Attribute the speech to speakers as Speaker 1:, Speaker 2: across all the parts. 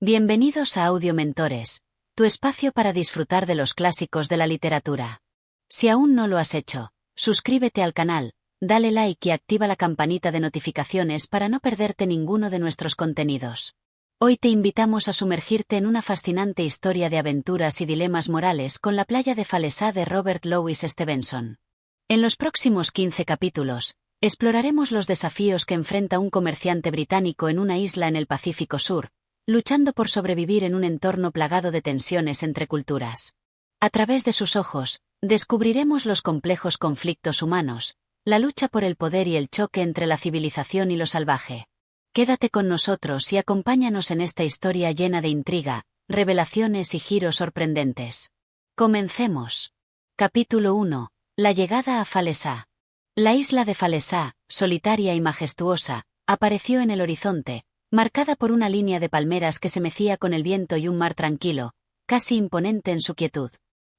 Speaker 1: Bienvenidos a Audio Mentores, tu espacio para disfrutar de los clásicos de la literatura. Si aún no lo has hecho, suscríbete al canal, dale like y activa la campanita de notificaciones para no perderte ninguno de nuestros contenidos. Hoy te invitamos a sumergirte en una fascinante historia de aventuras y dilemas morales con La playa de Falesá de Robert Louis Stevenson. En los próximos 15 capítulos, exploraremos los desafíos que enfrenta un comerciante británico en una isla en el Pacífico Sur, luchando por sobrevivir en un entorno plagado de tensiones entre culturas. A través de sus ojos, descubriremos los complejos conflictos humanos, la lucha por el poder y el choque entre la civilización y lo salvaje. Quédate con nosotros y acompáñanos en esta historia llena de intriga, revelaciones y giros sorprendentes. Comencemos. Capítulo 1. La llegada a Falesá. La isla de Falesá, solitaria y majestuosa, apareció en el horizonte, marcada por una línea de palmeras que se mecía con el viento y un mar tranquilo, casi imponente en su quietud.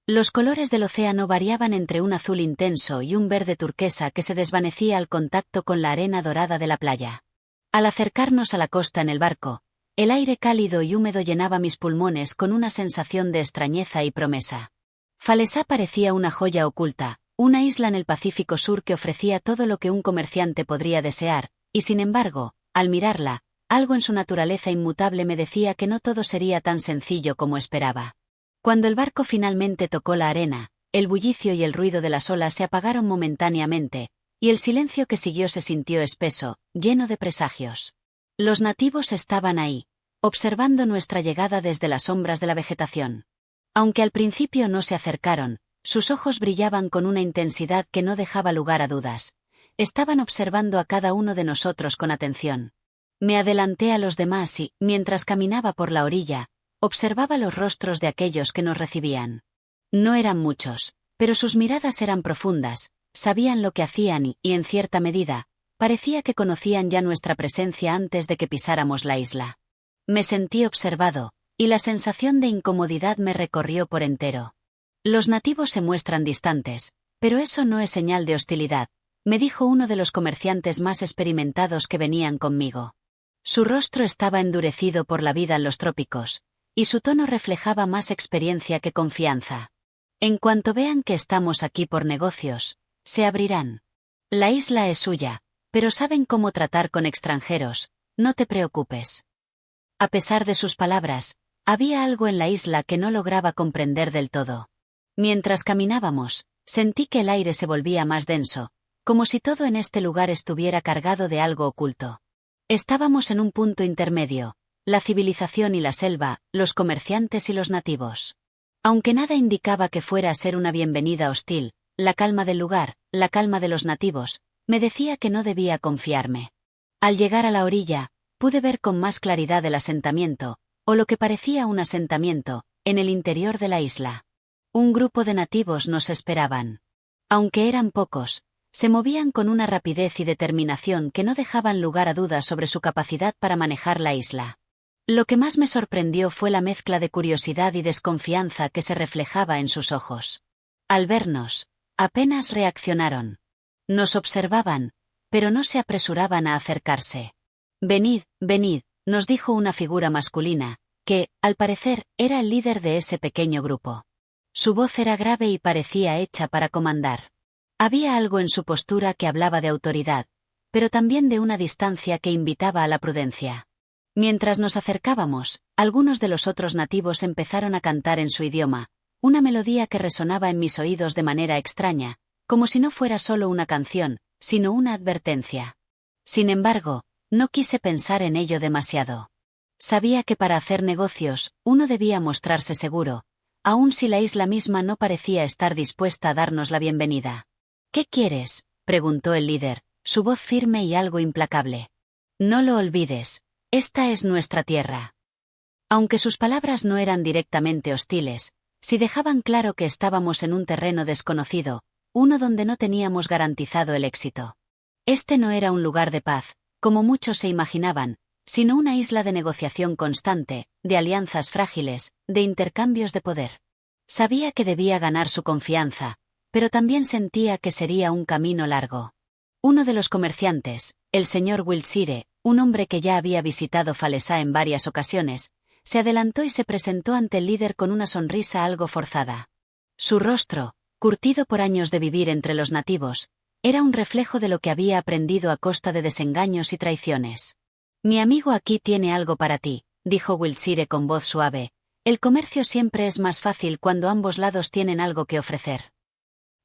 Speaker 1: Los colores del océano variaban entre un azul intenso y un verde turquesa que se desvanecía al contacto con la arena dorada de la playa. Al acercarnos a la costa en el barco, el aire cálido y húmedo llenaba mis pulmones con una sensación de extrañeza y promesa. Falesá parecía una joya oculta, una isla en el Pacífico Sur que ofrecía todo lo que un comerciante podría desear, y sin embargo, al mirarla, algo en su naturaleza inmutable me decía que no todo sería tan sencillo como esperaba. Cuando el barco finalmente tocó la arena, el bullicio y el ruido de las olas se apagaron momentáneamente, y el silencio que siguió se sintió espeso, lleno de presagios. Los nativos estaban ahí, observando nuestra llegada desde las sombras de la vegetación. Aunque al principio no se acercaron, sus ojos brillaban con una intensidad que no dejaba lugar a dudas. Estaban observando a cada uno de nosotros con atención. Me adelanté a los demás y, mientras caminaba por la orilla, observaba los rostros de aquellos que nos recibían. No eran muchos, pero sus miradas eran profundas, sabían lo que hacían y, en cierta medida, parecía que conocían ya nuestra presencia antes de que pisáramos la isla. Me sentí observado, y la sensación de incomodidad me recorrió por entero. Los nativos se muestran distantes, pero eso no es señal de hostilidad, me dijo uno de los comerciantes más experimentados que venían conmigo. Su rostro estaba endurecido por la vida en los trópicos, y su tono reflejaba más experiencia que confianza. En cuanto vean que estamos aquí por negocios, se abrirán. La isla es suya, pero saben cómo tratar con extranjeros, no te preocupes. A pesar de sus palabras, había algo en la isla que no lograba comprender del todo. Mientras caminábamos, sentí que el aire se volvía más denso, como si todo en este lugar estuviera cargado de algo oculto. Estábamos en un punto intermedio, la civilización y la selva, los comerciantes y los nativos. Aunque nada indicaba que fuera a ser una bienvenida hostil, la calma del lugar, la calma de los nativos, me decía que no debía confiarme. Al llegar a la orilla, pude ver con más claridad el asentamiento, o lo que parecía un asentamiento, en el interior de la isla. Un grupo de nativos nos esperaban. Aunque eran pocos, se movían con una rapidez y determinación que no dejaban lugar a dudas sobre su capacidad para manejar la isla. Lo que más me sorprendió fue la mezcla de curiosidad y desconfianza que se reflejaba en sus ojos. Al vernos, apenas reaccionaron. Nos observaban, pero no se apresuraban a acercarse. «Venid, venid», nos dijo una figura masculina, que, al parecer, era el líder de ese pequeño grupo. Su voz era grave y parecía hecha para comandar. Había algo en su postura que hablaba de autoridad, pero también de una distancia que invitaba a la prudencia. Mientras nos acercábamos, algunos de los otros nativos empezaron a cantar en su idioma, una melodía que resonaba en mis oídos de manera extraña, como si no fuera solo una canción, sino una advertencia. Sin embargo, no quise pensar en ello demasiado. Sabía que para hacer negocios, uno debía mostrarse seguro, aun si la isla misma no parecía estar dispuesta a darnos la bienvenida. «¿Qué quieres?», preguntó el líder, su voz firme y algo implacable. «No lo olvides, esta es nuestra tierra». Aunque sus palabras no eran directamente hostiles, sí dejaban claro que estábamos en un terreno desconocido, uno donde no teníamos garantizado el éxito. Este no era un lugar de paz, como muchos se imaginaban, sino una isla de negociación constante, de alianzas frágiles, de intercambios de poder. Sabía que debía ganar su confianza, pero también sentía que sería un camino largo. Uno de los comerciantes, el señor Wiltshire, un hombre que ya había visitado Falesá en varias ocasiones, se adelantó y se presentó ante el líder con una sonrisa algo forzada. Su rostro, curtido por años de vivir entre los nativos, era un reflejo de lo que había aprendido a costa de desengaños y traiciones. «Mi amigo aquí tiene algo para ti», dijo Wiltshire con voz suave. «El comercio siempre es más fácil cuando ambos lados tienen algo que ofrecer».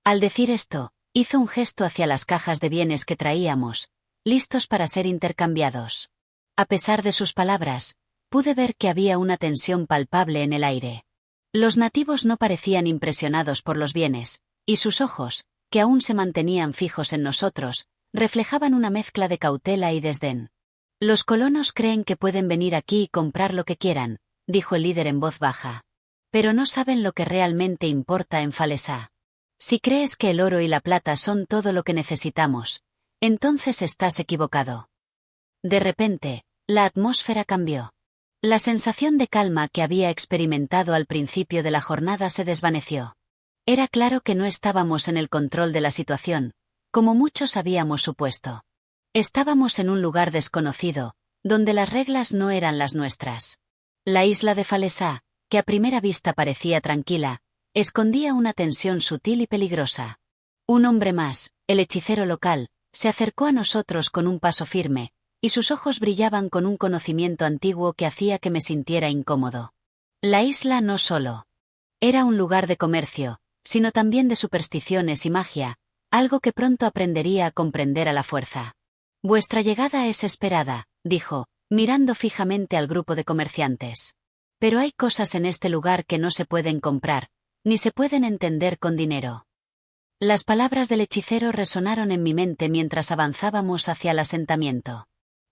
Speaker 1: Al decir esto, hizo un gesto hacia las cajas de bienes que traíamos, listos para ser intercambiados. A pesar de sus palabras, pude ver que había una tensión palpable en el aire. Los nativos no parecían impresionados por los bienes, y sus ojos, que aún se mantenían fijos en nosotros, reflejaban una mezcla de cautela y desdén. «Los colonos creen que pueden venir aquí y comprar lo que quieran», dijo el líder en voz baja. «Pero no saben lo que realmente importa en Falesá. Si crees que el oro y la plata son todo lo que necesitamos, entonces estás equivocado». De repente, la atmósfera cambió. La sensación de calma que había experimentado al principio de la jornada se desvaneció. Era claro que no estábamos en el control de la situación, como muchos habíamos supuesto. Estábamos en un lugar desconocido, donde las reglas no eran las nuestras. La isla de Falesá, que a primera vista parecía tranquila, escondía una tensión sutil y peligrosa. Un hombre más, el hechicero local, se acercó a nosotros con un paso firme, y sus ojos brillaban con un conocimiento antiguo que hacía que me sintiera incómodo. La isla no solo era un lugar de comercio, sino también de supersticiones y magia, algo que pronto aprendería a comprender a la fuerza. «Vuestra llegada es esperada», dijo, mirando fijamente al grupo de comerciantes. «Pero hay cosas en este lugar que no se pueden comprar, ni se pueden entender con dinero». Las palabras del hechicero resonaron en mi mente mientras avanzábamos hacia el asentamiento.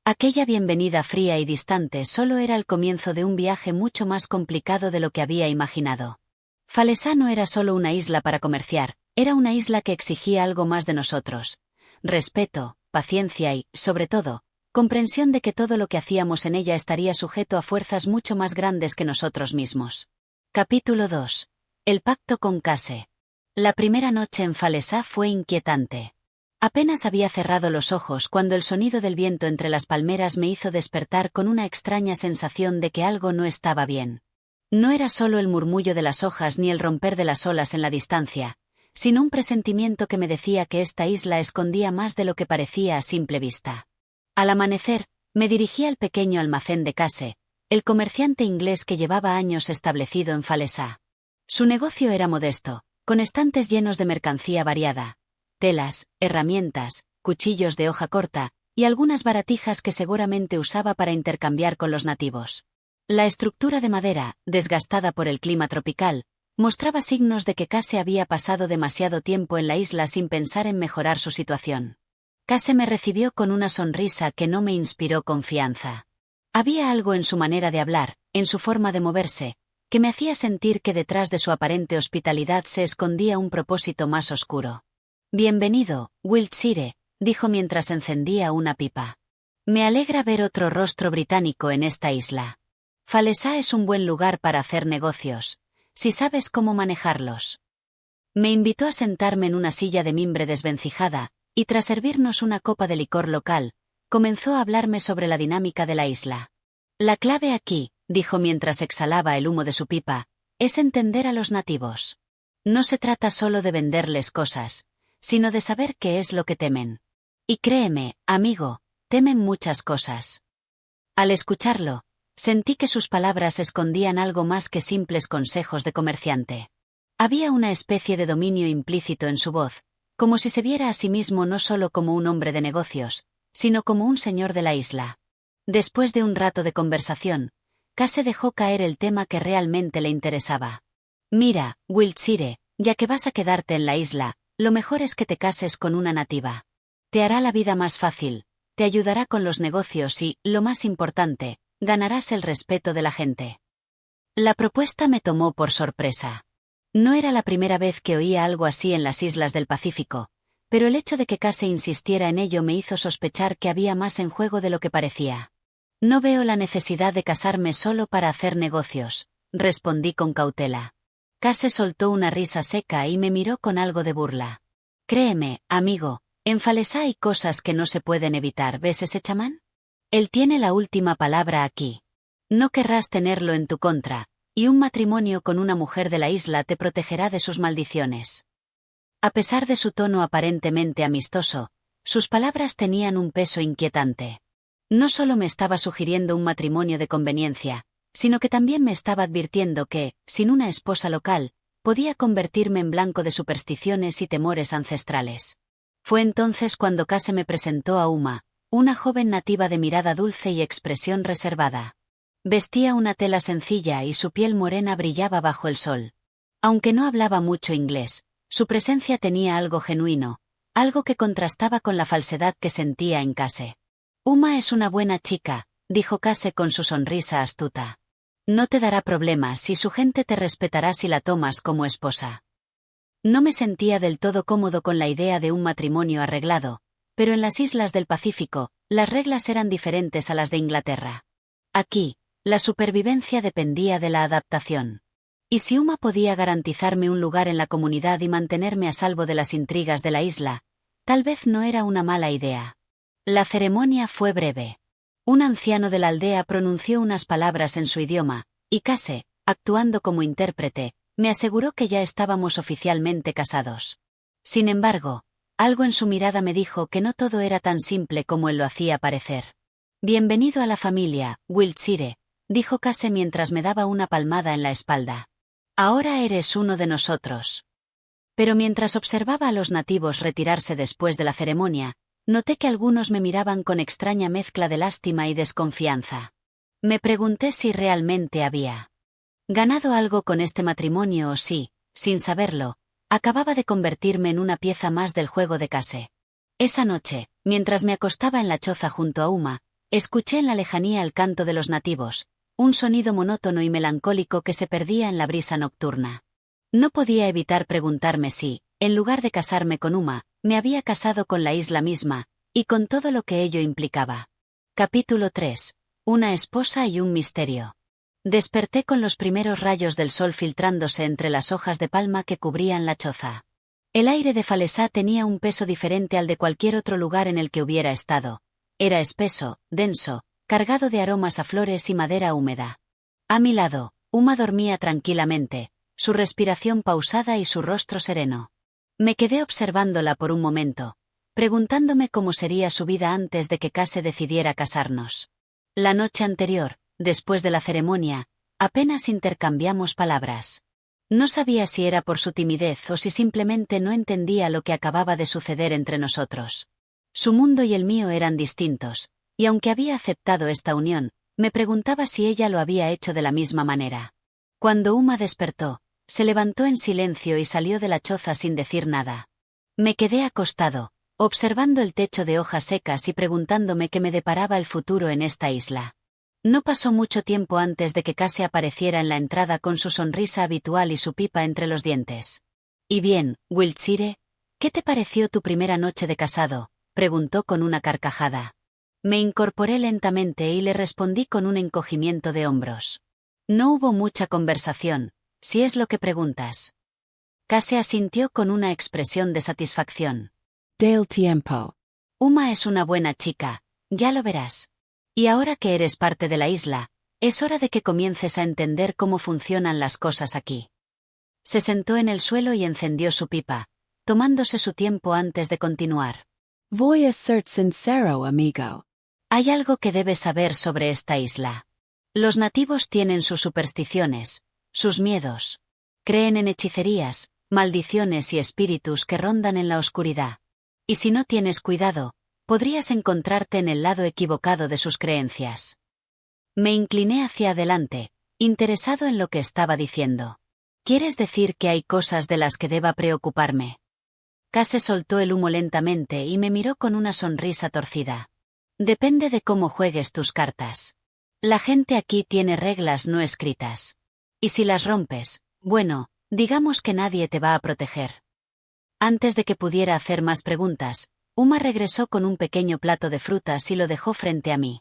Speaker 1: Aquella bienvenida fría y distante solo era el comienzo de un viaje mucho más complicado de lo que había imaginado. Falesá no era solo una isla para comerciar, era una isla que exigía algo más de nosotros: respeto, paciencia y, sobre todo, comprensión de que todo lo que hacíamos en ella estaría sujeto a fuerzas mucho más grandes que nosotros mismos. Capítulo 2. El pacto con Case. La primera noche en Falesá fue inquietante. Apenas había cerrado los ojos cuando el sonido del viento entre las palmeras me hizo despertar con una extraña sensación de que algo no estaba bien. No era solo el murmullo de las hojas ni el romper de las olas en la distancia, sino un presentimiento que me decía que esta isla escondía más de lo que parecía a simple vista. Al amanecer, me dirigí al pequeño almacén de Case, el comerciante inglés que llevaba años establecido en Falesá. Su negocio era modesto, con estantes llenos de mercancía variada: telas, herramientas, cuchillos de hoja corta, y algunas baratijas que seguramente usaba para intercambiar con los nativos. La estructura de madera, desgastada por el clima tropical, mostraba signos de que Case había pasado demasiado tiempo en la isla sin pensar en mejorar su situación. Case me recibió con una sonrisa que no me inspiró confianza. Había algo en su manera de hablar, en su forma de moverse, que me hacía sentir que detrás de su aparente hospitalidad se escondía un propósito más oscuro. «Bienvenido, Wiltshire», dijo mientras encendía una pipa. «Me alegra ver otro rostro británico en esta isla. Falesá es un buen lugar para hacer negocios, si sabes cómo manejarlos». Me invitó a sentarme en una silla de mimbre desvencijada, y tras servirnos una copa de licor local, comenzó a hablarme sobre la dinámica de la isla. «La clave aquí», dijo mientras exhalaba el humo de su pipa, «es entender a los nativos. No se trata solo de venderles cosas, sino de saber qué es lo que temen. Y créeme, amigo, temen muchas cosas». Al escucharlo, sentí que sus palabras escondían algo más que simples consejos de comerciante. Había una especie de dominio implícito en su voz, como si se viera a sí mismo no solo como un hombre de negocios, sino como un señor de la isla. Después de un rato de conversación, Case dejó caer el tema que realmente le interesaba. «Mira, Wiltshire, ya que vas a quedarte en la isla, lo mejor es que te cases con una nativa. Te hará la vida más fácil, te ayudará con los negocios y, lo más importante, ganarás el respeto de la gente». La propuesta me tomó por sorpresa. No era la primera vez que oía algo así en las islas del Pacífico, pero el hecho de que Case insistiera en ello me hizo sospechar que había más en juego de lo que parecía. «No veo la necesidad de casarme solo para hacer negocios», respondí con cautela. Case soltó una risa seca y me miró con algo de burla. «Créeme, amigo, en Falesá hay cosas que no se pueden evitar, ¿ves ese chamán? Él tiene la última palabra aquí. No querrás tenerlo en tu contra, y un matrimonio con una mujer de la isla te protegerá de sus maldiciones. A pesar de su tono aparentemente amistoso, sus palabras tenían un peso inquietante. No solo me estaba sugiriendo un matrimonio de conveniencia, sino que también me estaba advirtiendo que, sin una esposa local, podía convertirme en blanco de supersticiones y temores ancestrales. Fue entonces cuando Case me presentó a Uma, una joven nativa de mirada dulce y expresión reservada. Vestía una tela sencilla y su piel morena brillaba bajo el sol. Aunque no hablaba mucho inglés, su presencia tenía algo genuino, algo que contrastaba con la falsedad que sentía en Case. Uma es una buena chica, dijo Case con su sonrisa astuta. No te dará problemas y su gente te respetará si la tomas como esposa. No me sentía del todo cómodo con la idea de un matrimonio arreglado, pero en las islas del Pacífico, las reglas eran diferentes a las de Inglaterra. Aquí, la supervivencia dependía de la adaptación. Y si Uma podía garantizarme un lugar en la comunidad y mantenerme a salvo de las intrigas de la isla, tal vez no era una mala idea. La ceremonia fue breve. Un anciano de la aldea pronunció unas palabras en su idioma, y Case, actuando como intérprete, me aseguró que ya estábamos oficialmente casados. Sin embargo, algo en su mirada me dijo que no todo era tan simple como él lo hacía parecer. Bienvenido a la familia, Wiltshire, dijo Case mientras me daba una palmada en la espalda. Ahora eres uno de nosotros. Pero mientras observaba a los nativos retirarse después de la ceremonia, noté que algunos me miraban con extraña mezcla de lástima y desconfianza. Me pregunté si realmente había ganado algo con este matrimonio o si, sin saberlo, acababa de convertirme en una pieza más del juego de Case. Esa noche, mientras me acostaba en la choza junto a Uma, escuché en la lejanía el canto de los nativos, un sonido monótono y melancólico que se perdía en la brisa nocturna. No podía evitar preguntarme si, en lugar de casarme con Uma, me había casado con la isla misma, y con todo lo que ello implicaba. Capítulo 3. Una esposa y un misterio. Desperté con los primeros rayos del sol filtrándose entre las hojas de palma que cubrían la choza. El aire de Falesá tenía un peso diferente al de cualquier otro lugar en el que hubiera estado. Era espeso, denso, cargado de aromas a flores y madera húmeda. A mi lado, Uma dormía tranquilamente, su respiración pausada y su rostro sereno. Me quedé observándola por un momento, preguntándome cómo sería su vida antes de que Case decidiera casarnos. La noche anterior, después de la ceremonia, apenas intercambiamos palabras. No sabía si era por su timidez o si simplemente no entendía lo que acababa de suceder entre nosotros. Su mundo y el mío eran distintos, y aunque había aceptado esta unión, me preguntaba si ella lo había hecho de la misma manera. Cuando Uma despertó, se levantó en silencio y salió de la choza sin decir nada. Me quedé acostado, observando el techo de hojas secas y preguntándome qué me deparaba el futuro en esta isla. No pasó mucho tiempo antes de que Case apareciera en la entrada con su sonrisa habitual y su pipa entre los dientes. «Y bien, Wiltshire, ¿qué te pareció tu primera noche de casado?», preguntó con una carcajada. Me incorporé lentamente y le respondí con un encogimiento de hombros. No hubo mucha conversación, si es lo que preguntas. Case asintió con una expresión de satisfacción.
Speaker 2: Del tiempo.
Speaker 1: Uma es una buena chica, ya lo verás. Y ahora que eres parte de la isla, es hora de que comiences a entender cómo funcionan las cosas aquí. Se sentó en el suelo y encendió su pipa, tomándose su tiempo antes de continuar.
Speaker 2: Voy a ser sincero, amigo.
Speaker 1: Hay algo que debes saber sobre esta isla. Los nativos tienen sus supersticiones, sus miedos. Creen en hechicerías, maldiciones y espíritus que rondan en la oscuridad. Y si no tienes cuidado, podrías encontrarte en el lado equivocado de sus creencias. Me incliné hacia adelante, interesado en lo que estaba diciendo. ¿Quieres decir que hay cosas de las que deba preocuparme? Case soltó el humo lentamente y me miró con una sonrisa torcida. Depende de cómo juegues tus cartas. La gente aquí tiene reglas no escritas. Y si las rompes, bueno, digamos que nadie te va a proteger. Antes de que pudiera hacer más preguntas, Uma regresó con un pequeño plato de frutas y lo dejó frente a mí.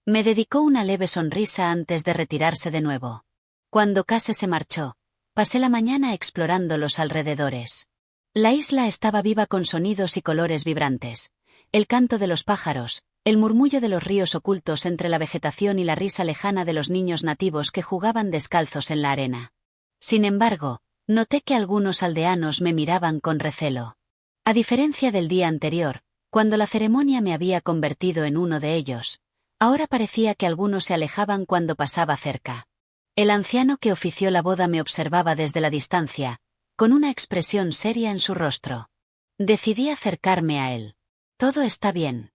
Speaker 1: Me dedicó una leve sonrisa antes de retirarse de nuevo. Cuando Case se marchó, pasé la mañana explorando los alrededores. La isla estaba viva con sonidos y colores vibrantes. El canto de los pájaros, el murmullo de los ríos ocultos entre la vegetación y la risa lejana de los niños nativos que jugaban descalzos en la arena. Sin embargo, noté que algunos aldeanos me miraban con recelo. A diferencia del día anterior, cuando la ceremonia me había convertido en uno de ellos, ahora parecía que algunos se alejaban cuando pasaba cerca. El anciano que ofició la boda me observaba desde la distancia, con una expresión seria en su rostro. Decidí acercarme a él. «Todo está bien».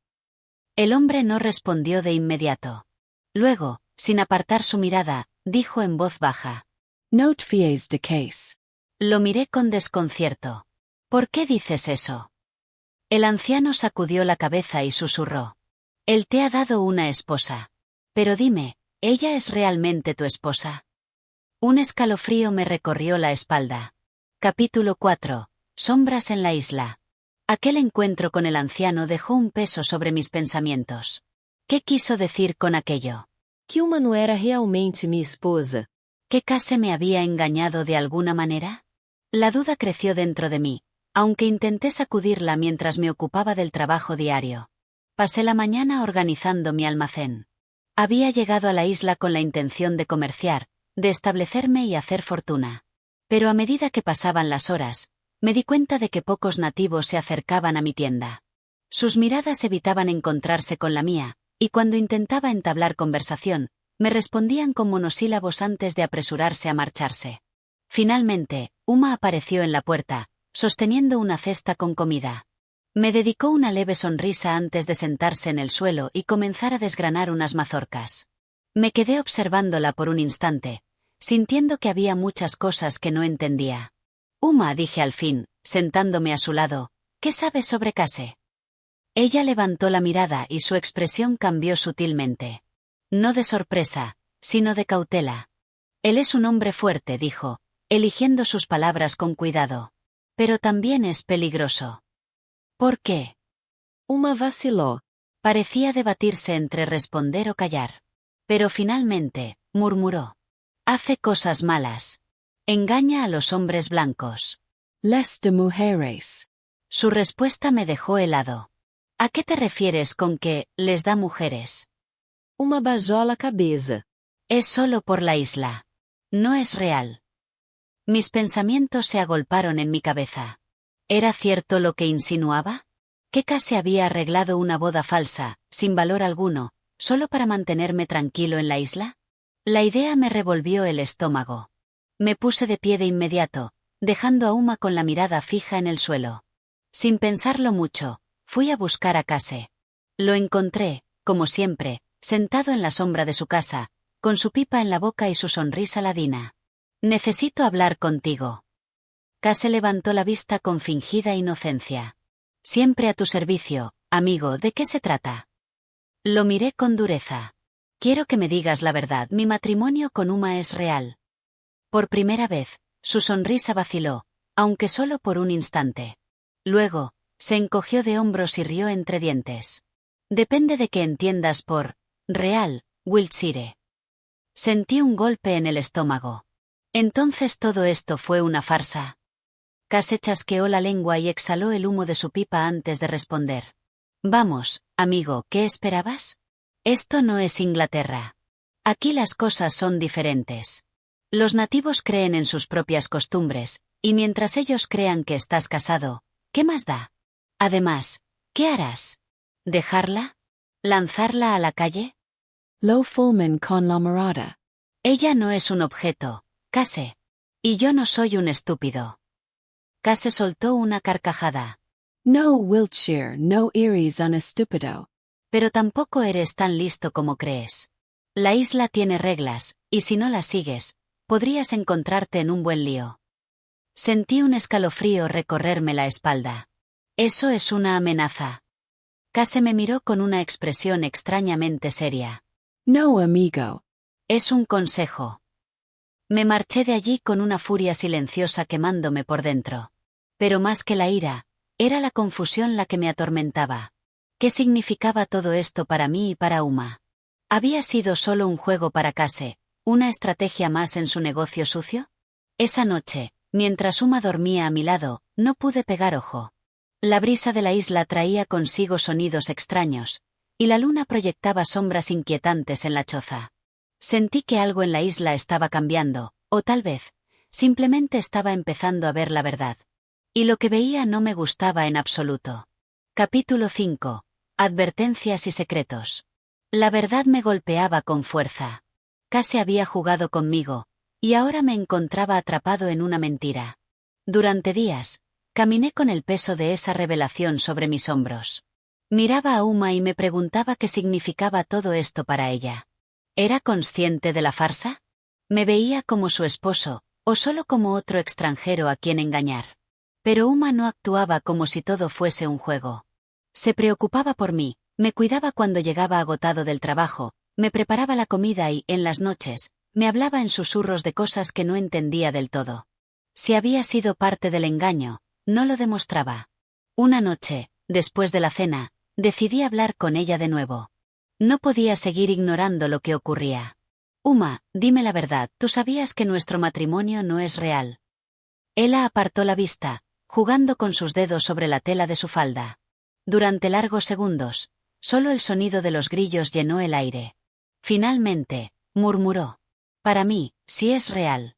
Speaker 1: El hombre no respondió de inmediato. Luego, sin apartar su mirada, dijo en voz baja:
Speaker 2: Note fies de case.
Speaker 1: Lo miré con desconcierto. «¿Por qué dices eso?» El anciano sacudió la cabeza y susurró: «Él te ha dado una esposa. Pero dime, ¿ella es realmente tu esposa?» Un escalofrío me recorrió la espalda. Capítulo 4. Sombras en la isla. Aquel encuentro con el anciano dejó un peso sobre mis pensamientos. ¿Qué quiso decir con aquello?
Speaker 3: Que Uma no era realmente mi esposa.
Speaker 1: ¿Que Case me había engañado de alguna manera? La duda creció dentro de mí, aunque intenté sacudirla mientras me ocupaba del trabajo diario. Pasé la mañana organizando mi almacén. Había llegado a la isla con la intención de comerciar, de establecerme y hacer fortuna. Pero a medida que pasaban las horas, me di cuenta de que pocos nativos se acercaban a mi tienda. Sus miradas evitaban encontrarse con la mía, y cuando intentaba entablar conversación, me respondían con monosílabos antes de apresurarse a marcharse. Finalmente, Uma apareció en la puerta, sosteniendo una cesta con comida. Me dedicó una leve sonrisa antes de sentarse en el suelo y comenzar a desgranar unas mazorcas. Me quedé observándola por un instante, sintiendo que había muchas cosas que no entendía. «Uma», dije al fin, sentándome a su lado, «¿qué sabes sobre Case?» Ella levantó la mirada y su expresión cambió sutilmente. No de sorpresa, sino de cautela. «Él es un hombre fuerte», dijo, eligiendo sus palabras con cuidado. «Pero también es peligroso». «¿Por qué?»
Speaker 3: Uma vaciló.
Speaker 1: Parecía debatirse entre responder o callar. Pero finalmente, murmuró: «Hace cosas malas. Engaña a los hombres blancos».
Speaker 2: Les de mujeres.
Speaker 1: Su respuesta me dejó helado. «¿A qué te refieres con que les da mujeres?»
Speaker 3: Uma bajó la cabeza.
Speaker 1: «Es solo por la isla. No es real». Mis pensamientos se agolparon en mi cabeza. ¿Era cierto lo que insinuaba? ¿Que Case había arreglado una boda falsa, sin valor alguno, solo para mantenerme tranquilo en la isla? La idea me revolvió el estómago. Me puse de pie de inmediato, dejando a Uma con la mirada fija en el suelo. Sin pensarlo mucho, fui a buscar a Case. Lo encontré, como siempre, sentado en la sombra de su casa, con su pipa en la boca y su sonrisa ladina. «Necesito hablar contigo». Case levantó la vista con fingida inocencia. «Siempre a tu servicio, amigo, ¿de qué se trata?» Lo miré con dureza. «Quiero que me digas la verdad, mi matrimonio con Uma es real». Por primera vez, su sonrisa vaciló, aunque solo por un instante. Luego, se encogió de hombros y rió entre dientes. «Depende de qué entiendas por real, Wiltshire». Sentí un golpe en el estómago. Entonces todo esto fue una farsa. Case chasqueó la lengua y exhaló el humo de su pipa antes de responder. «Vamos, amigo, ¿qué esperabas? Esto no es Inglaterra. Aquí las cosas son diferentes. Los nativos creen en sus propias costumbres, y mientras ellos crean que estás casado, ¿qué más da? Además, ¿qué harás? ¿Dejarla? ¿Lanzarla a la calle?»
Speaker 2: Lo fulmen con la mirada.
Speaker 1: «Ella no es un objeto, Case. Y yo no soy un estúpido». Case soltó una carcajada.
Speaker 2: No Wiltshire, no eres un estúpido.
Speaker 1: «Pero tampoco eres tan listo como crees. La isla tiene reglas, y si no las sigues, podrías encontrarte en un buen lío». Sentí un escalofrío recorrerme la espalda. «¿Eso es una amenaza?» Case me miró con una expresión extrañamente seria.
Speaker 2: No, amigo.
Speaker 1: «Es un consejo». Me marché de allí con una furia silenciosa quemándome por dentro. Pero más que la ira, era la confusión la que me atormentaba. ¿Qué significaba todo esto para mí y para Uma? ¿Había sido solo un juego para Case, una estrategia más en su negocio sucio? Esa noche, mientras Uma dormía a mi lado, no pude pegar ojo. La brisa de la isla traía consigo sonidos extraños, y la luna proyectaba sombras inquietantes en la choza. Sentí que algo en la isla estaba cambiando, o tal vez, simplemente estaba empezando a ver la verdad. Y lo que veía no me gustaba en absoluto. Capítulo 5. Advertencias y secretos. La verdad me golpeaba con fuerza. Casi había jugado conmigo, y ahora me encontraba atrapado en una mentira. Durante días, caminé con el peso de esa revelación sobre mis hombros. Miraba a Uma y me preguntaba qué significaba todo esto para ella. ¿Era consciente de la farsa? ¿Me veía como su esposo, o solo como otro extranjero a quien engañar? Pero Uma no actuaba como si todo fuese un juego. Se preocupaba por mí, me cuidaba cuando llegaba agotado del trabajo, me preparaba la comida y, en las noches, me hablaba en susurros de cosas que no entendía del todo. Si había sido parte del engaño, no lo demostraba. Una noche, después de la cena, decidí hablar con ella de nuevo. No podía seguir ignorando lo que ocurría. Uma, dime la verdad, ¿tú sabías que nuestro matrimonio no es real? Ella apartó la vista, jugando con sus dedos sobre la tela de su falda. Durante largos segundos, solo el sonido de los grillos llenó el aire. Finalmente, murmuró. Para mí, sí es real.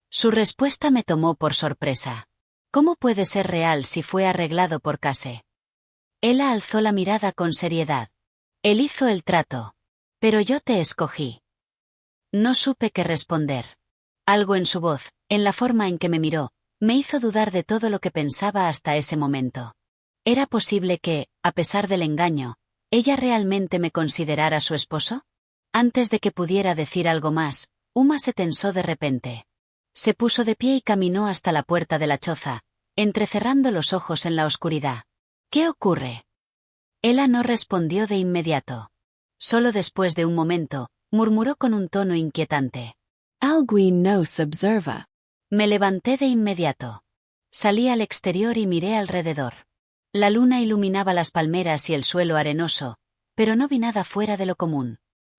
Speaker 1: Su respuesta me tomó por sorpresa. ¿Cómo puede ser real si fue arreglado por Case? Ella alzó la mirada con seriedad. Él hizo el trato. Pero yo te escogí. No supe qué responder. Algo en su voz, en la forma en que me miró, me hizo dudar de todo lo que pensaba hasta ese momento. ¿Era posible que, a pesar del engaño, ella realmente me considerara su esposo? Antes de que pudiera decir algo más, Uma se tensó de repente. Se puso de pie y caminó hasta la puerta de la choza, entrecerrando los ojos en la oscuridad. ¿Qué ocurre? Ella no respondió de inmediato. Solo después de un momento, murmuró con un tono inquietante.
Speaker 2: Alguien nos observa.
Speaker 1: Me levanté de inmediato. Salí al exterior y miré alrededor. La luna iluminaba las palmeras y el suelo arenoso, pero no vi nada fuera de lo común.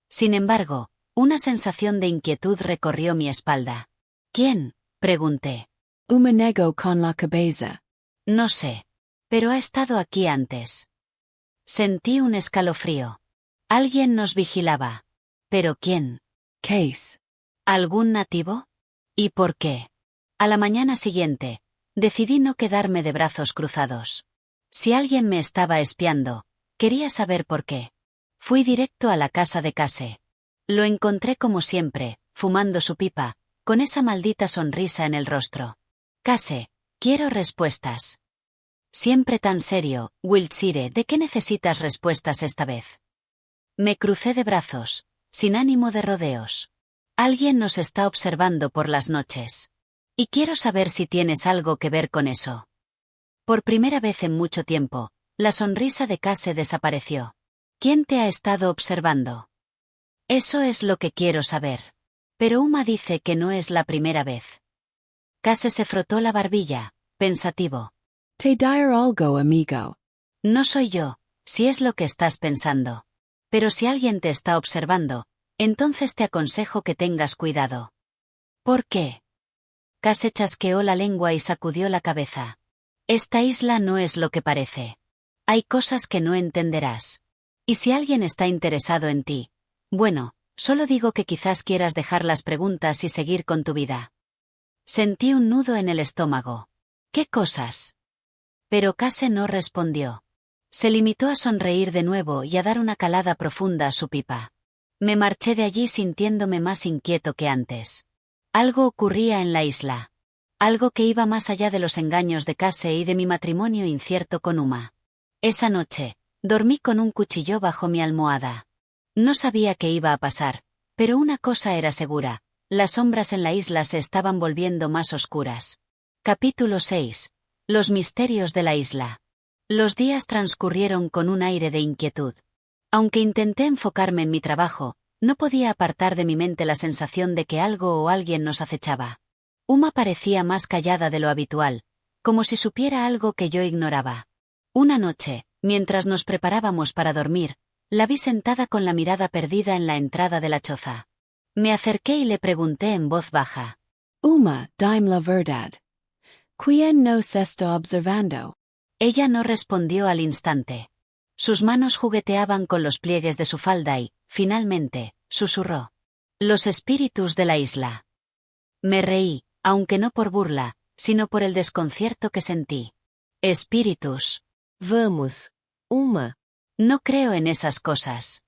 Speaker 1: Sin embargo, una sensación de inquietud recorrió mi espalda. ¿Quién? Pregunté.
Speaker 2: Uma negó con la cabeza.
Speaker 1: No sé. Pero ha estado aquí antes. Sentí un escalofrío. Alguien nos vigilaba. ¿Pero quién?
Speaker 2: Case.
Speaker 1: ¿Algún nativo? ¿Y por qué? A la mañana siguiente, decidí no quedarme de brazos cruzados. Si alguien me estaba espiando, quería saber por qué. Fui directo a la casa de Case. Lo encontré como siempre, fumando su pipa, con esa maldita sonrisa en el rostro. Case, quiero respuestas. Siempre tan serio, Wiltshire, ¿de qué necesitas respuestas esta vez? Me crucé de brazos, sin ánimo de rodeos. Alguien nos está observando por las noches. Y quiero saber si tienes algo que ver con eso. Por primera vez en mucho tiempo, la sonrisa de Case desapareció. ¿Quién te ha estado observando? Eso es lo que quiero saber. Pero Uma dice que no es la primera vez. Case se frotó la barbilla, pensativo.
Speaker 2: Te dire algo, amigo.
Speaker 1: No soy yo, si es lo que estás pensando. Pero si alguien te está observando, entonces te aconsejo que tengas cuidado. ¿Por qué? Case chasqueó la lengua y sacudió la cabeza. Esta isla no es lo que parece. Hay cosas que no entenderás. Y si alguien está interesado en ti, bueno, solo digo que quizás quieras dejar las preguntas y seguir con tu vida. Sentí un nudo en el estómago. ¿Qué cosas? Pero Case no respondió. Se limitó a sonreír de nuevo y a dar una calada profunda a su pipa. Me marché de allí sintiéndome más inquieto que antes. Algo ocurría en la isla. Algo que iba más allá de los engaños de Case y de mi matrimonio incierto con Uma. Esa noche, dormí con un cuchillo bajo mi almohada. No sabía qué iba a pasar, pero una cosa era segura, las sombras en la isla se estaban volviendo más oscuras. Capítulo 6. Los misterios de la isla. Los días transcurrieron con un aire de inquietud. Aunque intenté enfocarme en mi trabajo, no podía apartar de mi mente la sensación de que algo o alguien nos acechaba. Uma parecía más callada de lo habitual, como si supiera algo que yo ignoraba. Una noche, mientras nos preparábamos para dormir, la vi sentada con la mirada perdida en la entrada de la choza. Me acerqué y le pregunté en voz baja.
Speaker 2: Uma, dime la verdad. ¿Quién nos está observando?
Speaker 1: Ella no respondió al instante. Sus manos jugueteaban con los pliegues de su falda y, finalmente, susurró. Los espíritus de la isla. Me reí, aunque no por burla, sino por el desconcierto que sentí. Espíritus.
Speaker 3: Vamos. Uma.
Speaker 1: No creo en esas cosas.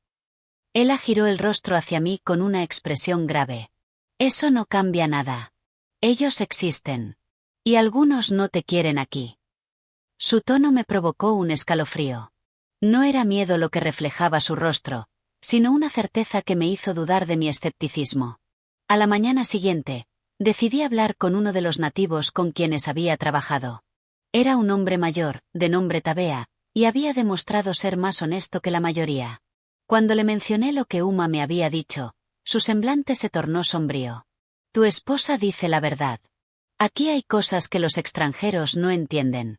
Speaker 1: Ella giró el rostro hacia mí con una expresión grave. Eso no cambia nada. Ellos existen. Y algunos no te quieren aquí. Su tono me provocó un escalofrío. No era miedo lo que reflejaba su rostro, sino una certeza que me hizo dudar de mi escepticismo. A la mañana siguiente, decidí hablar con uno de los nativos con quienes había trabajado. Era un hombre mayor, de nombre Tabea, y había demostrado ser más honesto que la mayoría. Cuando le mencioné lo que Uma me había dicho, su semblante se tornó sombrío. Tu esposa dice la verdad. Aquí hay cosas que los extranjeros no entienden.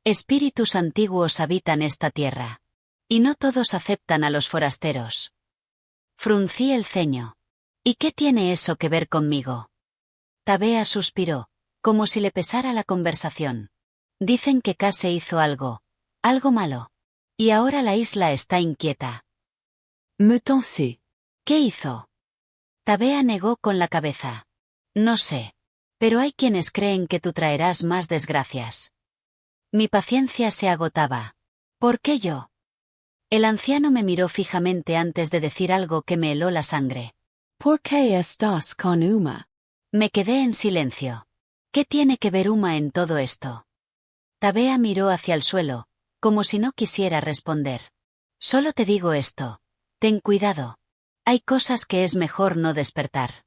Speaker 1: Espíritus antiguos habitan esta tierra. Y no todos aceptan a los forasteros. Fruncí el ceño. ¿Y qué tiene eso que ver conmigo? Tabea suspiró, como si le pesara la conversación. Dicen que Case hizo algo malo. Y ahora la isla está inquieta.
Speaker 2: Me tensé.
Speaker 1: ¿Qué hizo? Tabea negó con la cabeza. No sé. Pero hay quienes creen que tú traerás más desgracias. Mi paciencia se agotaba. ¿Por qué yo? El anciano me miró fijamente antes de decir algo que me heló la sangre.
Speaker 2: ¿Por qué estás con Uma?
Speaker 1: Me quedé en silencio. ¿Qué tiene que ver Uma en todo esto? Tabea miró hacia el suelo, como si no quisiera responder. Solo te digo esto. Ten cuidado. Hay cosas que es mejor no despertar.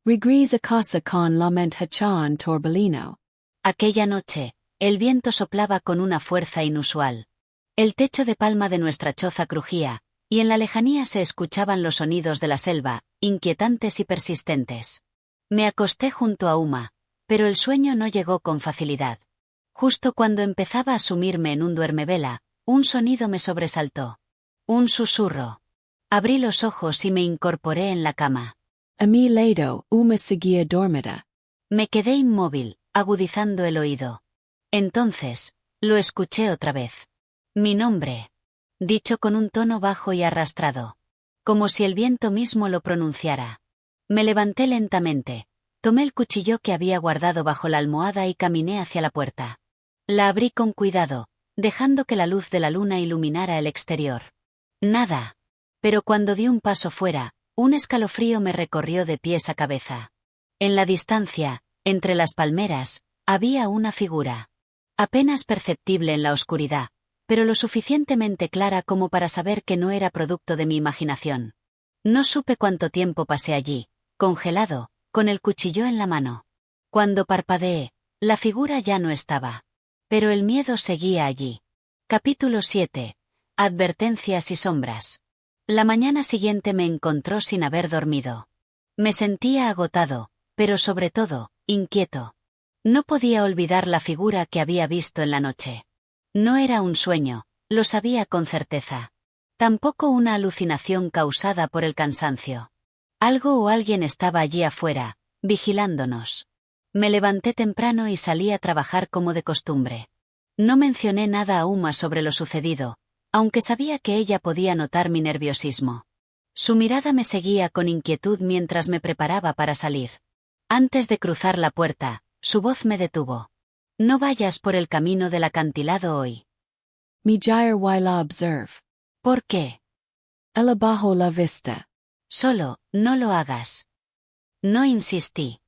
Speaker 2: Regresa casa con lament hachan torbellino.
Speaker 1: Aquella noche, el viento soplaba con una fuerza inusual. El techo de palma de nuestra choza crujía, y en la lejanía se escuchaban los sonidos de la selva, inquietantes y persistentes. Me acosté junto a Uma, pero el sueño no llegó con facilidad. Justo cuando empezaba a sumirme en un duermevela, un sonido me sobresaltó. Un susurro. Abrí los ojos y me incorporé en la cama.
Speaker 2: A mi lado, Uma seguía dormida.
Speaker 1: Me quedé inmóvil, agudizando el oído. Entonces, lo escuché otra vez. Mi nombre. Dicho con un tono bajo y arrastrado. Como si el viento mismo lo pronunciara. Me levanté lentamente, tomé el cuchillo que había guardado bajo la almohada y caminé hacia la puerta. La abrí con cuidado, dejando que la luz de la luna iluminara el exterior. Nada. Pero cuando di un paso fuera, un escalofrío me recorrió de pies a cabeza. En la distancia, entre las palmeras, había una figura. Apenas perceptible en la oscuridad, pero lo suficientemente clara como para saber que no era producto de mi imaginación. No supe cuánto tiempo pasé allí, congelado, con el cuchillo en la mano. Cuando parpadeé, la figura ya no estaba. Pero el miedo seguía allí. Capítulo 7. Advertencias y sombras. La mañana siguiente me encontró sin haber dormido. Me sentía agotado, pero sobre todo, inquieto. No podía olvidar la figura que había visto en la noche. No era un sueño, lo sabía con certeza. Tampoco una alucinación causada por el cansancio. Algo o alguien estaba allí afuera, vigilándonos. Me levanté temprano y salí a trabajar como de costumbre. No mencioné nada a Uma sobre lo sucedido, aunque sabía que ella podía notar mi nerviosismo. Su mirada me seguía con inquietud mientras me preparaba para salir. Antes de cruzar la puerta, su voz me detuvo. No vayas por el camino del acantilado hoy.
Speaker 2: Mi jair la observe.
Speaker 1: ¿Por qué?
Speaker 2: Ella bajo la vista.
Speaker 1: Solo, no lo hagas. No insistí.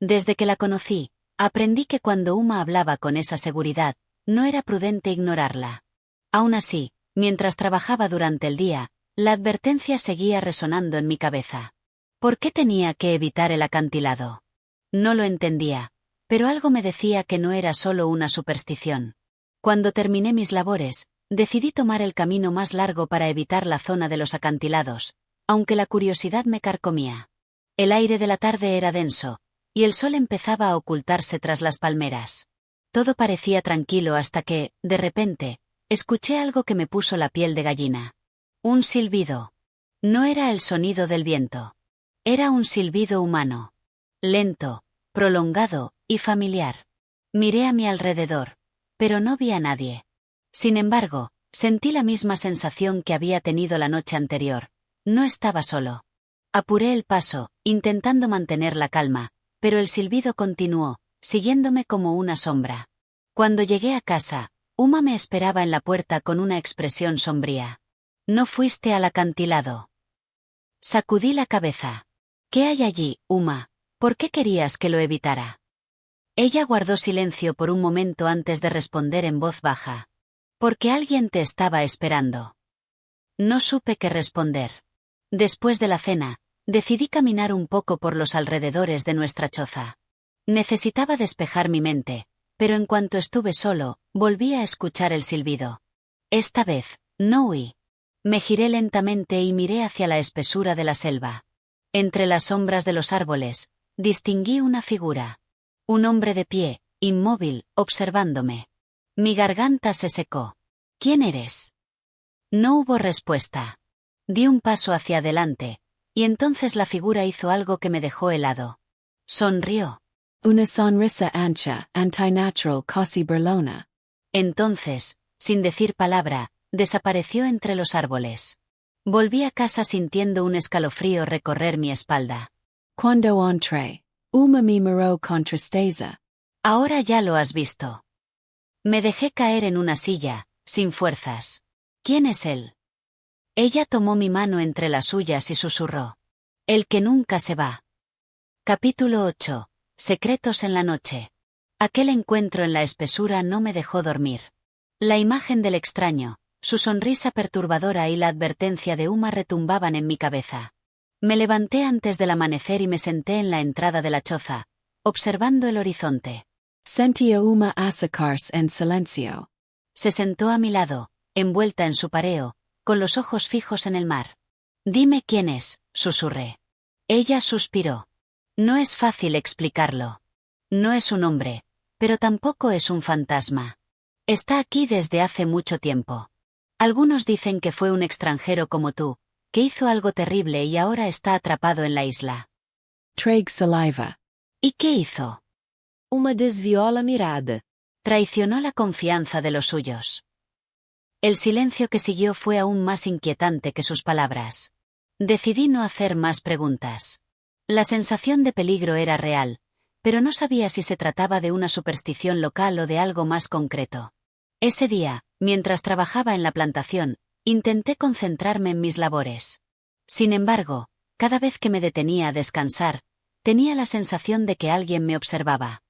Speaker 1: Desde que la conocí, aprendí que cuando Uma hablaba con esa seguridad, no era prudente ignorarla. Aún así, mientras trabajaba durante el día, la advertencia seguía resonando en mi cabeza. ¿Por qué tenía que evitar el acantilado? No lo entendía, pero algo me decía que no era solo una superstición. Cuando terminé mis labores, decidí tomar el camino más largo para evitar la zona de los acantilados, aunque la curiosidad me carcomía. El aire de la tarde era denso, y el sol empezaba a ocultarse tras las palmeras. Todo parecía tranquilo hasta que, de repente, escuché algo que me puso la piel de gallina. Un silbido. No era el sonido del viento. Era un silbido humano. Lento, prolongado y familiar. Miré a mi alrededor, pero no vi a nadie. Sin embargo, Sentí la misma sensación que había tenido la noche anterior. No estaba solo. Apuré el paso, intentando mantener la calma, pero el silbido continuó, siguiéndome como una sombra. Cuando llegué a casa, Uma me esperaba en la puerta con una expresión sombría. «¿No fuiste al acantilado?» Sacudí la cabeza. «¿Qué hay allí, Uma? ¿Por qué querías que lo evitara?» Ella guardó silencio por un momento antes de responder en voz baja. «Porque alguien te estaba esperando». No supe qué responder. Después de la cena, decidí caminar un poco por los alrededores de nuestra choza. Necesitaba despejar mi mente, pero en cuanto estuve solo, volví a escuchar el silbido. Esta vez, no huí. Me giré lentamente y miré hacia la espesura de la selva. Entre las sombras de los árboles, distinguí una figura. Un hombre de pie, inmóvil, observándome. Mi garganta se secó. «¿Quién eres?» No hubo respuesta. Di un paso hacia adelante, y entonces la figura hizo algo que me dejó helado. Sonrió.
Speaker 2: Una sonrisa ancha, antinatural casi burlona.
Speaker 1: Entonces, sin decir palabra, desapareció entre los árboles. Volví a casa sintiendo un escalofrío recorrer mi espalda.
Speaker 2: Cuando entré, Uma me miró con tristeza.
Speaker 1: Ahora ya lo has visto. Me dejé caer en una silla, sin fuerzas. ¿Quién es él? Ella tomó mi mano entre las suyas y susurró. El que nunca se va. Capítulo 8. Secretos en la noche. Aquel encuentro en la espesura no me dejó dormir. La imagen del extraño, su sonrisa perturbadora y la advertencia de Uma retumbaban en mi cabeza. Me levanté antes del amanecer y me senté en la entrada de la choza, observando el horizonte.
Speaker 2: Sentía Uma acercarse en silencio.
Speaker 1: Se sentó a mi lado, envuelta en su pareo, con los ojos fijos en el mar. «Dime quién es», susurré. Ella suspiró. «No es fácil explicarlo. No es un hombre, pero tampoco es un fantasma. Está aquí desde hace mucho tiempo. Algunos dicen que fue un extranjero como tú, que hizo algo terrible y ahora está atrapado en la isla».
Speaker 2: Trague saliva.
Speaker 1: ¿Y qué hizo?
Speaker 3: Uma desvió la mirada.
Speaker 1: Traicionó la confianza de los suyos. El silencio que siguió fue aún más inquietante que sus palabras. Decidí no hacer más preguntas. La sensación de peligro era real, pero no sabía si se trataba de una superstición local o de algo más concreto. Ese día, mientras trabajaba en la plantación, intenté concentrarme en mis labores. Sin embargo, cada vez que me detenía a descansar, tenía la sensación de que alguien me observaba.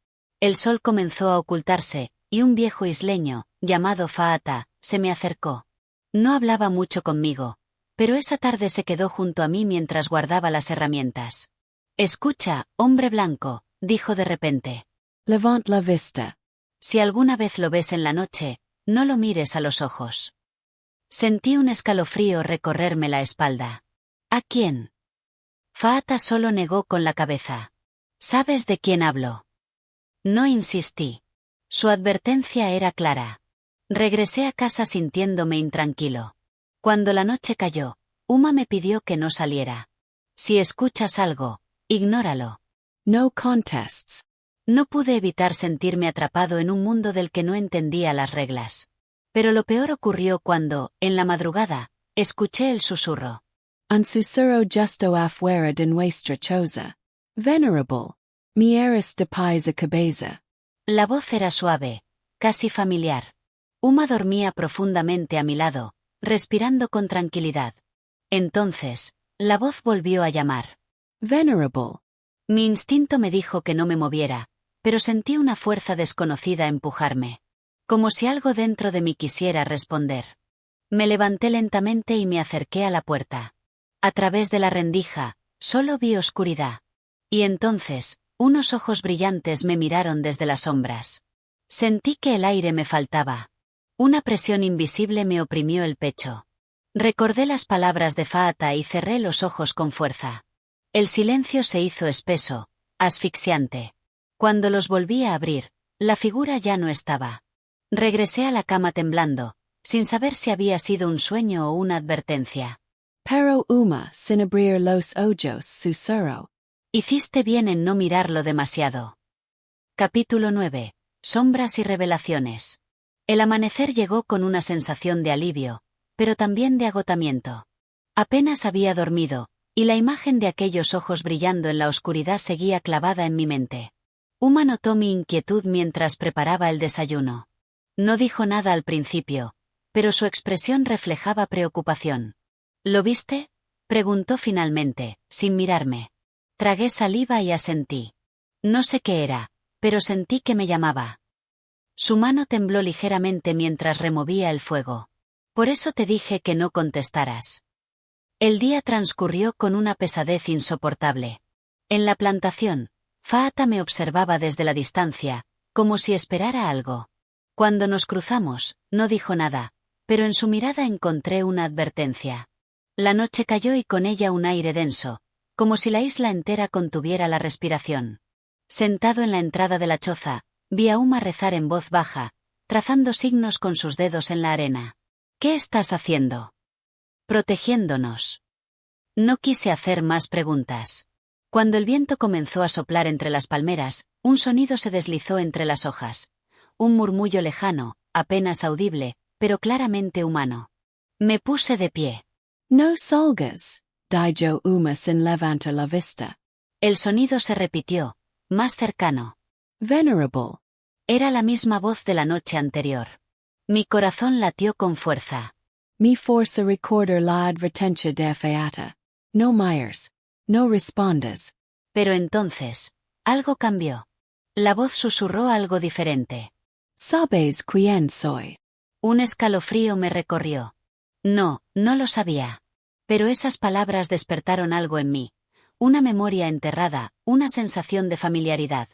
Speaker 1: El sol comenzó a ocultarse, y un viejo isleño, llamado Faata, se me acercó. No hablaba mucho conmigo, pero esa tarde se quedó junto a mí mientras guardaba las herramientas. «Escucha, hombre blanco», dijo de repente.
Speaker 2: Levant la vista.
Speaker 1: «Si alguna vez lo ves en la noche, no lo mires a los ojos». Sentí un escalofrío recorrerme la espalda. ¿A quién? Faata solo negó con la cabeza. ¿Sabes de quién hablo? No insistí. Su advertencia era clara. Regresé a casa sintiéndome intranquilo. Cuando la noche cayó, Uma me pidió que no saliera. Si escuchas algo, ignóralo.
Speaker 2: No contests.
Speaker 1: No pude evitar sentirme atrapado en un mundo del que no entendía las reglas. Pero lo peor ocurrió cuando, en la madrugada, escuché el susurro.
Speaker 2: Un susurro justo afuera de nuestra choza. Venerable. Mi eres de pais a cabeza.
Speaker 1: La voz era suave, casi familiar. Uma dormía profundamente a mi lado, respirando con tranquilidad. Entonces, la voz volvió a llamar.
Speaker 2: Venerable.
Speaker 1: Mi instinto me dijo que no me moviera, pero sentí una fuerza desconocida empujarme. Como si algo dentro de mí quisiera responder. Me levanté lentamente y me acerqué a la puerta. A través de la rendija, solo vi oscuridad. Y entonces, unos ojos brillantes me miraron desde las sombras. Sentí que el aire me faltaba. Una presión invisible me oprimió el pecho. Recordé las palabras de Faata y cerré los ojos con fuerza. El silencio se hizo espeso, asfixiante. Cuando los volví a abrir, la figura ya no estaba. Regresé a la cama temblando, sin saber si había sido un sueño o una advertencia.
Speaker 2: Pero Uma, sin abrir los ojos, susurró.
Speaker 1: Hiciste bien en no mirarlo demasiado. Capítulo 9. Sombras y revelaciones. El amanecer llegó con una sensación de alivio, pero también de agotamiento. Apenas había dormido, y la imagen de aquellos ojos brillando en la oscuridad seguía clavada en mi mente. Uma notó mi inquietud mientras preparaba el desayuno. No dijo nada al principio, pero su expresión reflejaba preocupación. ¿Lo viste?, preguntó finalmente, sin mirarme. Tragué saliva y asentí. No sé qué era, pero sentí que me llamaba. Su mano tembló ligeramente mientras removía el fuego. Por eso te dije que no contestaras. El día transcurrió con una pesadez insoportable. En la plantación, Faata me observaba desde la distancia, como si esperara algo. Cuando nos cruzamos, no dijo nada, pero en su mirada encontré una advertencia. La noche cayó y con ella un aire denso, como si la isla entera contuviera la respiración. Sentado en la entrada de la choza, vi a Uma rezar en voz baja, trazando signos con sus dedos en la arena. ¿Qué estás haciendo? Protegiéndonos. No quise hacer más preguntas. Cuando el viento comenzó a soplar entre las palmeras, un sonido se deslizó entre las hojas. Un murmullo lejano, apenas audible, pero claramente humano. Me puse de pie.
Speaker 2: No salgas, dijo Uma sin levantar la vista.
Speaker 1: El sonido se repitió, más cercano.
Speaker 2: Venerable.
Speaker 1: Era la misma voz de la noche anterior. Mi corazón latió con fuerza.
Speaker 2: Mi força recordar la advertencia de Faata. No Myers. No respondas.
Speaker 1: Pero entonces, algo cambió. La voz susurró algo diferente.
Speaker 2: ¿Sabes quién soy?
Speaker 1: Un escalofrío me recorrió. No, no lo sabía. Pero esas palabras despertaron algo en mí. Una memoria enterrada, una sensación de familiaridad.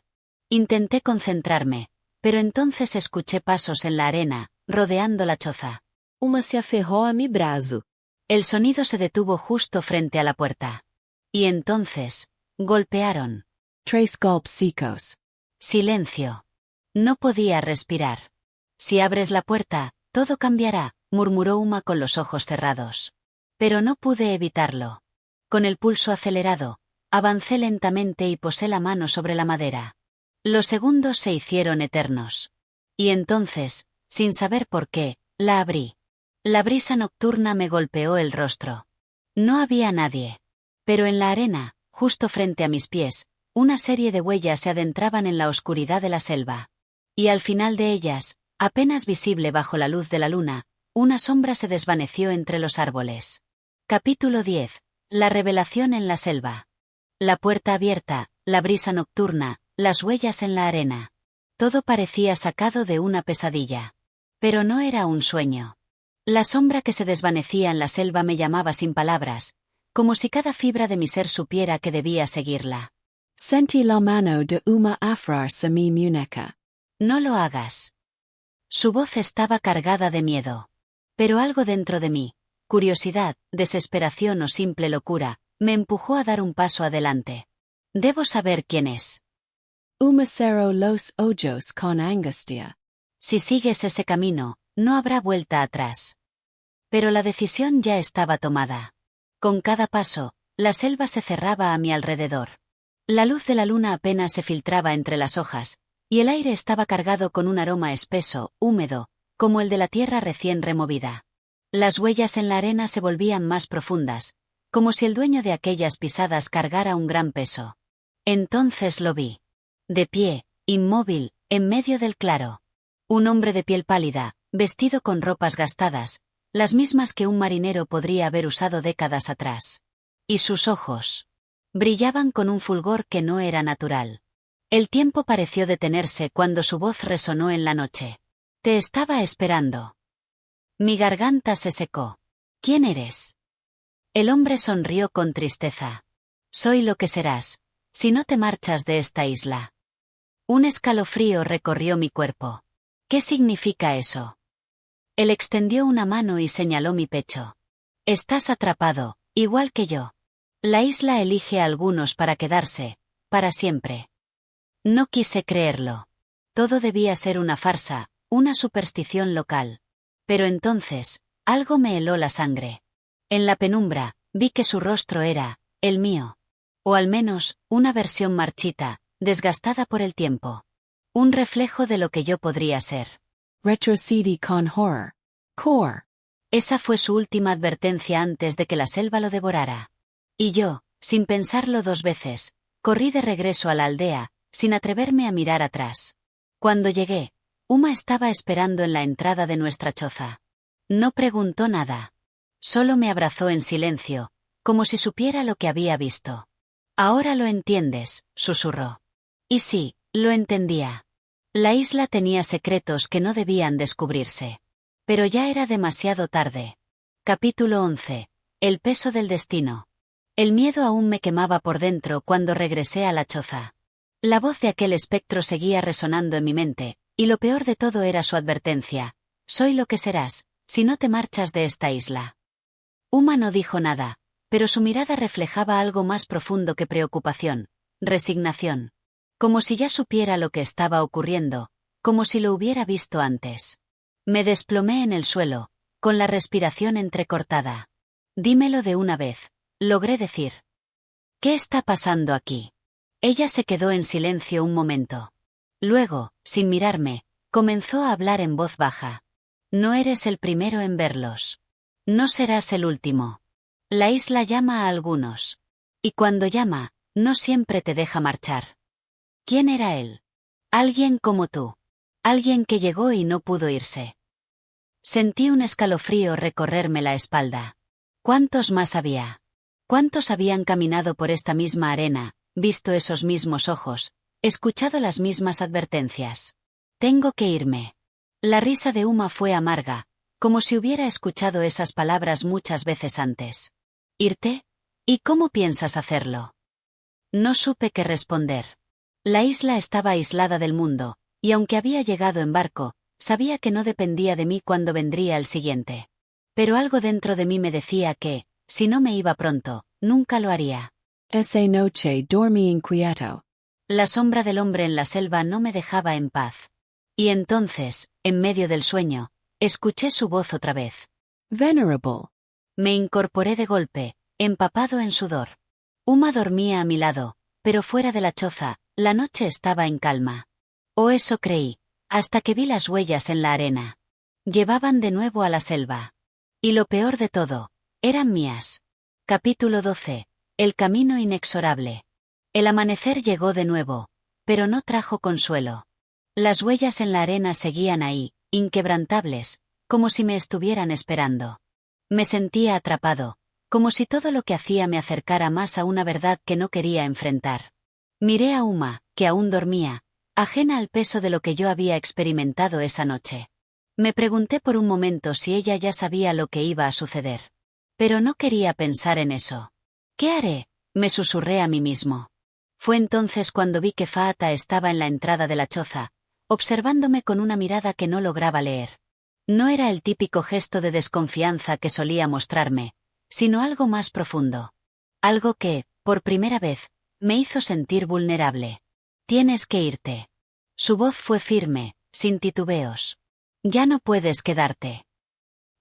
Speaker 1: Intenté concentrarme, pero entonces escuché pasos en la arena, rodeando la choza.
Speaker 3: Uma se aferrou a mi brazo.
Speaker 1: El sonido se detuvo justo frente a la puerta. Y entonces, golpearon.
Speaker 2: 3 golpes secos.
Speaker 1: Silencio. No podía respirar. Si abres la puerta, todo cambiará, murmuró Uma con los ojos cerrados. Pero no pude evitarlo. Con el pulso acelerado, avancé lentamente y posé la mano sobre la madera. Los segundos se hicieron eternos. Y entonces, sin saber por qué, la abrí. La brisa nocturna me golpeó el rostro. No había nadie. Pero en la arena, justo frente a mis pies, una serie de huellas se adentraban en la oscuridad de la selva. Y al final de ellas, apenas visible bajo la luz de la luna, una sombra se desvaneció entre los árboles. Capítulo 10. La revelación en la selva. La puerta abierta, la brisa nocturna, las huellas en la arena. Todo parecía sacado de una pesadilla. Pero no era un sueño. La sombra que se desvanecía en la selva me llamaba sin palabras, como si cada fibra de mi ser supiera que debía seguirla.
Speaker 2: Sentí la mano de Uma aferrarse a mi muñeca.
Speaker 1: No lo hagas. Su voz estaba cargada de miedo. Pero algo dentro de mí, curiosidad, desesperación o simple locura, me empujó a dar un paso adelante. Debo saber quién es.
Speaker 2: Uma cerró los ojos con angustia.
Speaker 1: Si sigues ese camino, no habrá vuelta atrás. Pero la decisión ya estaba tomada. Con cada paso, la selva se cerraba a mi alrededor. La luz de la luna apenas se filtraba entre las hojas, y el aire estaba cargado con un aroma espeso, húmedo, como el de la tierra recién removida. Las huellas en la arena se volvían más profundas, como si el dueño de aquellas pisadas cargara un gran peso. Entonces lo vi. De pie, inmóvil, en medio del claro. Un hombre de piel pálida, vestido con ropas gastadas, las mismas que un marinero podría haber usado décadas atrás. Y sus ojos brillaban con un fulgor que no era natural. El tiempo pareció detenerse cuando su voz resonó en la noche. Te estaba esperando. Mi garganta se secó. ¿Quién eres? El hombre sonrió con tristeza. Soy lo que serás, si no te marchas de esta isla. Un escalofrío recorrió mi cuerpo. ¿Qué significa eso? Él extendió una mano y señaló mi pecho. Estás atrapado, igual que yo. La isla elige a algunos para quedarse, para siempre. No quise creerlo. Todo debía ser una farsa, una superstición local. Pero entonces, algo me heló la sangre. En la penumbra, vi que su rostro era, el mío. O al menos, una versión marchita, desgastada por el tiempo. Un reflejo de lo que yo podría ser.
Speaker 2: Retrocedi con horror. Core.
Speaker 1: Esa fue su última advertencia antes de que la selva lo devorara. Y yo, sin pensarlo 2 veces, corrí de regreso a la aldea, sin atreverme a mirar atrás. Cuando llegué, Uma estaba esperando en la entrada de nuestra choza. No preguntó nada. Solo me abrazó en silencio, como si supiera lo que había visto. Ahora lo entiendes, susurró. Y sí, lo entendía. La isla tenía secretos que no debían descubrirse. Pero ya era demasiado tarde. Capítulo 11. El peso del destino. El miedo aún me quemaba por dentro cuando regresé a la choza. La voz de aquel espectro seguía resonando en mi mente, y lo peor de todo era su advertencia. Soy lo que serás, si no te marchas de esta isla. Uma no dijo nada, pero su mirada reflejaba algo más profundo que preocupación, resignación. Como si ya supiera lo que estaba ocurriendo, como si lo hubiera visto antes. Me desplomé en el suelo, con la respiración entrecortada. Dímelo de una vez, logré decir. ¿Qué está pasando aquí? Ella se quedó en silencio un momento. Luego, sin mirarme, comenzó a hablar en voz baja. No eres el primero en verlos. No serás el último. La isla llama a algunos. Y cuando llama, no siempre te deja marchar. ¿Quién era él? Alguien como tú. Alguien que llegó y no pudo irse. Sentí un escalofrío recorrerme la espalda. ¿Cuántos más había? ¿Cuántos habían caminado por esta misma arena, visto esos mismos ojos, escuchado las mismas advertencias? Tengo que irme. La risa de Uma fue amarga, como si hubiera escuchado esas palabras muchas veces antes. ¿Irte? ¿Y cómo piensas hacerlo? No supe qué responder. La isla estaba aislada del mundo, y aunque había llegado en barco, sabía que no dependía de mí cuando vendría el siguiente. Pero algo dentro de mí me decía que, si no me iba pronto, nunca lo haría.
Speaker 2: Esa noche dormí inquieto.
Speaker 1: La sombra del hombre en la selva no me dejaba en paz. Y entonces, en medio del sueño, escuché su voz otra vez.
Speaker 2: Venerable.
Speaker 1: Me incorporé de golpe, empapado en sudor. Uma dormía a mi lado, pero fuera de la choza, la noche estaba en calma. O eso creí, hasta que vi las huellas en la arena. Llevaban de nuevo a la selva. Y lo peor de todo, eran mías. Capítulo 12. El camino inexorable. El amanecer llegó de nuevo, pero no trajo consuelo. Las huellas en la arena seguían ahí, inquebrantables, como si me estuvieran esperando. Me sentía atrapado, como si todo lo que hacía me acercara más a una verdad que no quería enfrentar. Miré a Uma, que aún dormía, ajena al peso de lo que yo había experimentado esa noche. Me pregunté por un momento si ella ya sabía lo que iba a suceder. Pero no quería pensar en eso. ¿Qué haré?, me susurré a mí mismo. Fue entonces cuando vi que Faata estaba en la entrada de la choza, observándome con una mirada que no lograba leer. No era el típico gesto de desconfianza que solía mostrarme, sino algo más profundo. Algo que, por primera vez, me hizo sentir vulnerable. Tienes que irte. Su voz fue firme, sin titubeos. Ya no puedes quedarte.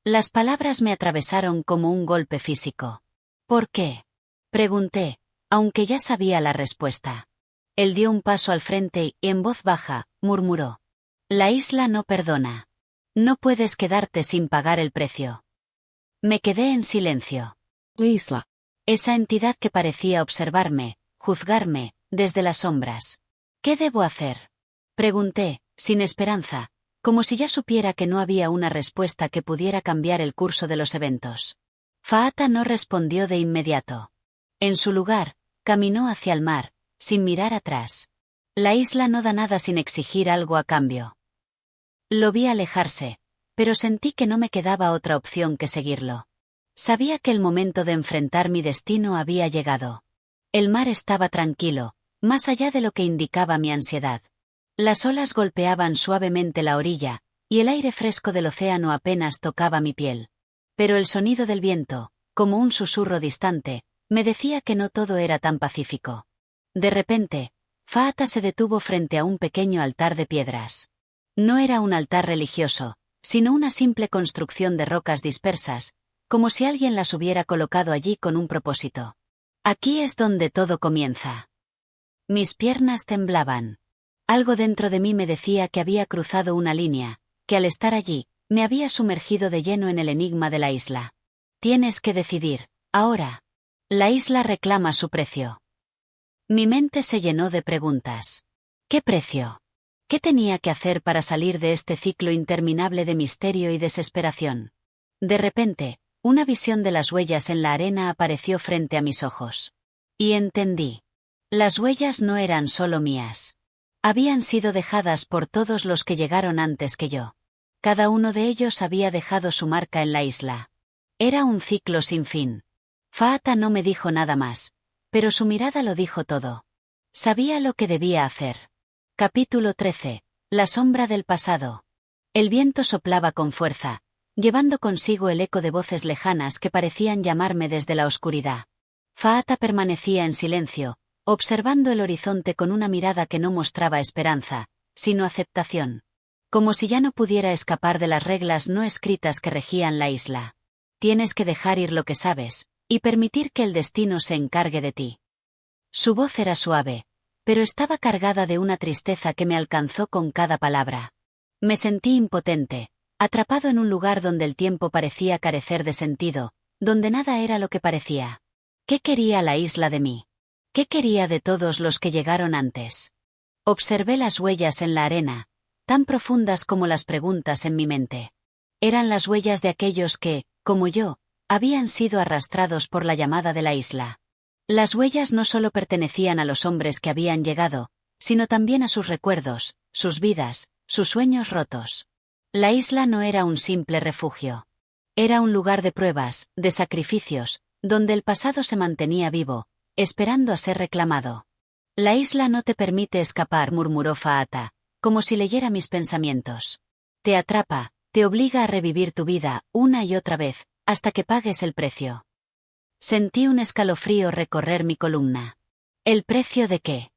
Speaker 1: Las palabras me atravesaron como un golpe físico. ¿Por qué?, pregunté, aunque ya sabía la respuesta. Él dio un paso al frente y, en voz baja, murmuró. La isla no perdona. No puedes quedarte sin pagar el precio. Me quedé en silencio.
Speaker 2: Isla.
Speaker 1: Esa entidad que parecía observarme, juzgarme, desde las sombras. ¿Qué debo hacer?, pregunté, sin esperanza, como si ya supiera que no había una respuesta que pudiera cambiar el curso de los eventos. Faata no respondió de inmediato. En su lugar, caminó hacia el mar, sin mirar atrás. La isla no da nada sin exigir algo a cambio. Lo vi alejarse, pero sentí que no me quedaba otra opción que seguirlo. Sabía que el momento de enfrentar mi destino había llegado. El mar estaba tranquilo, más allá de lo que indicaba mi ansiedad. Las olas golpeaban suavemente la orilla, y el aire fresco del océano apenas tocaba mi piel. Pero el sonido del viento, como un susurro distante, me decía que no todo era tan pacífico. De repente, Faata se detuvo frente a un pequeño altar de piedras. No era un altar religioso, sino una simple construcción de rocas dispersas, como si alguien las hubiera colocado allí con un propósito. Aquí es donde todo comienza. Mis piernas temblaban. Algo dentro de mí me decía que había cruzado una línea, que al estar allí, me había sumergido de lleno en el enigma de la isla. Tienes que decidir, ahora. La isla reclama su precio. Mi mente se llenó de preguntas. ¿Qué precio? ¿Qué tenía que hacer para salir de este ciclo interminable de misterio y desesperación? De repente, una visión de las huellas en la arena apareció frente a mis ojos. Y entendí. Las huellas no eran solo mías. Habían sido dejadas por todos los que llegaron antes que yo. Cada uno de ellos había dejado su marca en la isla. Era un ciclo sin fin. Faata no me dijo nada más, pero su mirada lo dijo todo. Sabía lo que debía hacer. Capítulo 13. La sombra del pasado. El viento soplaba con fuerza, llevando consigo el eco de voces lejanas que parecían llamarme desde la oscuridad. Faata permanecía en silencio, observando el horizonte con una mirada que no mostraba esperanza, sino aceptación. Como si ya no pudiera escapar de las reglas no escritas que regían la isla. Tienes que dejar ir lo que sabes, y permitir que el destino se encargue de ti. Su voz era suave, pero estaba cargada de una tristeza que me alcanzó con cada palabra. Me sentí impotente, atrapado en un lugar donde el tiempo parecía carecer de sentido, donde nada era lo que parecía. ¿Qué quería la isla de mí? ¿Qué quería de todos los que llegaron antes? Observé las huellas en la arena, tan profundas como las preguntas en mi mente. Eran las huellas de aquellos que, como yo, habían sido arrastrados por la llamada de la isla. Las huellas no solo pertenecían a los hombres que habían llegado, sino también a sus recuerdos, sus vidas, sus sueños rotos. La isla no era un simple refugio. Era un lugar de pruebas, de sacrificios, donde el pasado se mantenía vivo, esperando a ser reclamado. La isla no te permite escapar, murmuró Faata, como si leyera mis pensamientos. Te atrapa, te obliga a revivir tu vida, una y otra vez, hasta que pagues el precio. Sentí un escalofrío recorrer mi columna. ¿El precio de qué?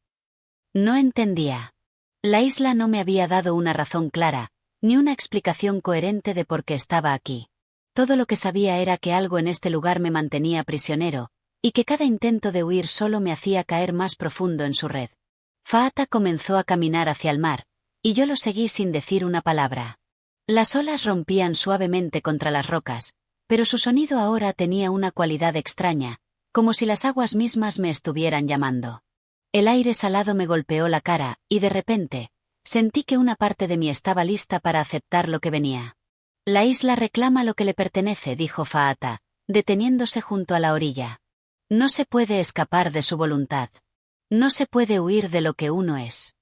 Speaker 1: No entendía. La isla no me había dado una razón clara, ni una explicación coherente de por qué estaba aquí. Todo lo que sabía era que algo en este lugar me mantenía prisionero, y que cada intento de huir solo me hacía caer más profundo en su red. Faata comenzó a caminar hacia el mar, y yo lo seguí sin decir una palabra. Las olas rompían suavemente contra las rocas, pero su sonido ahora tenía una cualidad extraña, como si las aguas mismas me estuvieran llamando. El aire salado me golpeó la cara, y de repente, sentí que una parte de mí estaba lista para aceptar lo que venía. La isla reclama lo que le pertenece, dijo Faata, deteniéndose junto a la orilla. No se puede escapar de su voluntad. No se puede huir de lo que uno es.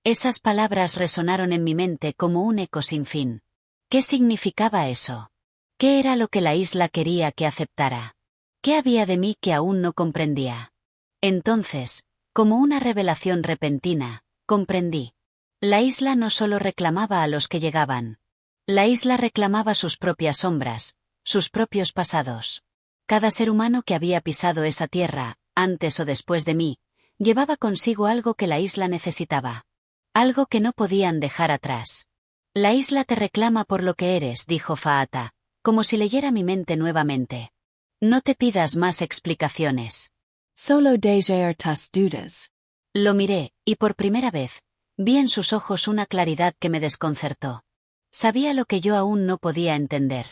Speaker 1: Esas palabras resonaron en mi mente como un eco sin fin. ¿Qué significaba eso? ¿Qué era lo que la isla quería que aceptara? ¿Qué había de mí que aún no comprendía? Entonces, como una revelación repentina, comprendí. La isla no solo reclamaba a los que llegaban. La isla reclamaba sus propias sombras, sus propios pasados. Cada ser humano que había pisado esa tierra, antes o después de mí, llevaba consigo algo que la isla necesitaba. Algo que no podían dejar atrás. La isla te reclama por lo que eres, dijo Faata, como si leyera mi mente nuevamente. No te pidas más explicaciones.
Speaker 2: Solo dejar tus dudas.
Speaker 1: Lo miré, y por primera vez, vi en sus ojos una claridad que me desconcertó. Sabía lo que yo aún no podía entender.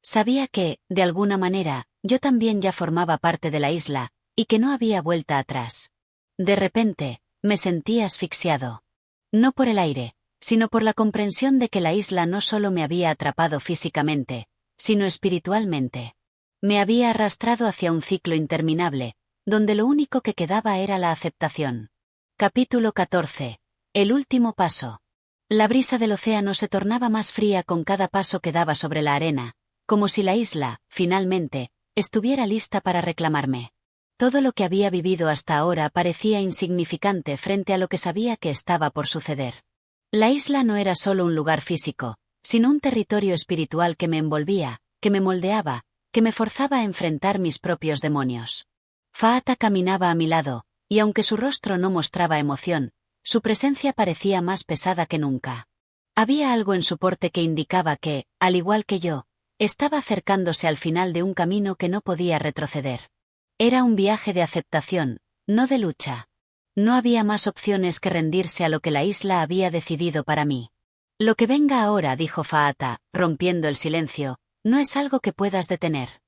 Speaker 1: Sabía que, de alguna manera, yo también ya formaba parte de la isla, y que no había vuelta atrás. De repente, me sentí asfixiado. No por el aire, sino por la comprensión de que la isla no solo me había atrapado físicamente, sino espiritualmente. Me había arrastrado hacia un ciclo interminable, donde lo único que quedaba era la aceptación. Capítulo 14. El último paso. La brisa del océano se tornaba más fría con cada paso que daba sobre la arena, como si la isla, finalmente, estuviera lista para reclamarme. Todo lo que había vivido hasta ahora parecía insignificante frente a lo que sabía que estaba por suceder. La isla no era solo un lugar físico, sino un territorio espiritual que me envolvía, que me moldeaba, que me forzaba a enfrentar mis propios demonios. Faata caminaba a mi lado, y aunque su rostro no mostraba emoción, su presencia parecía más pesada que nunca. Había algo en su porte que indicaba que, al igual que yo, estaba acercándose al final de un camino que no podía retroceder. Era un viaje de aceptación, no de lucha. No había más opciones que rendirse a lo que la isla había decidido para mí. Lo que venga ahora, dijo Faata, rompiendo el silencio, no es algo que puedas detener.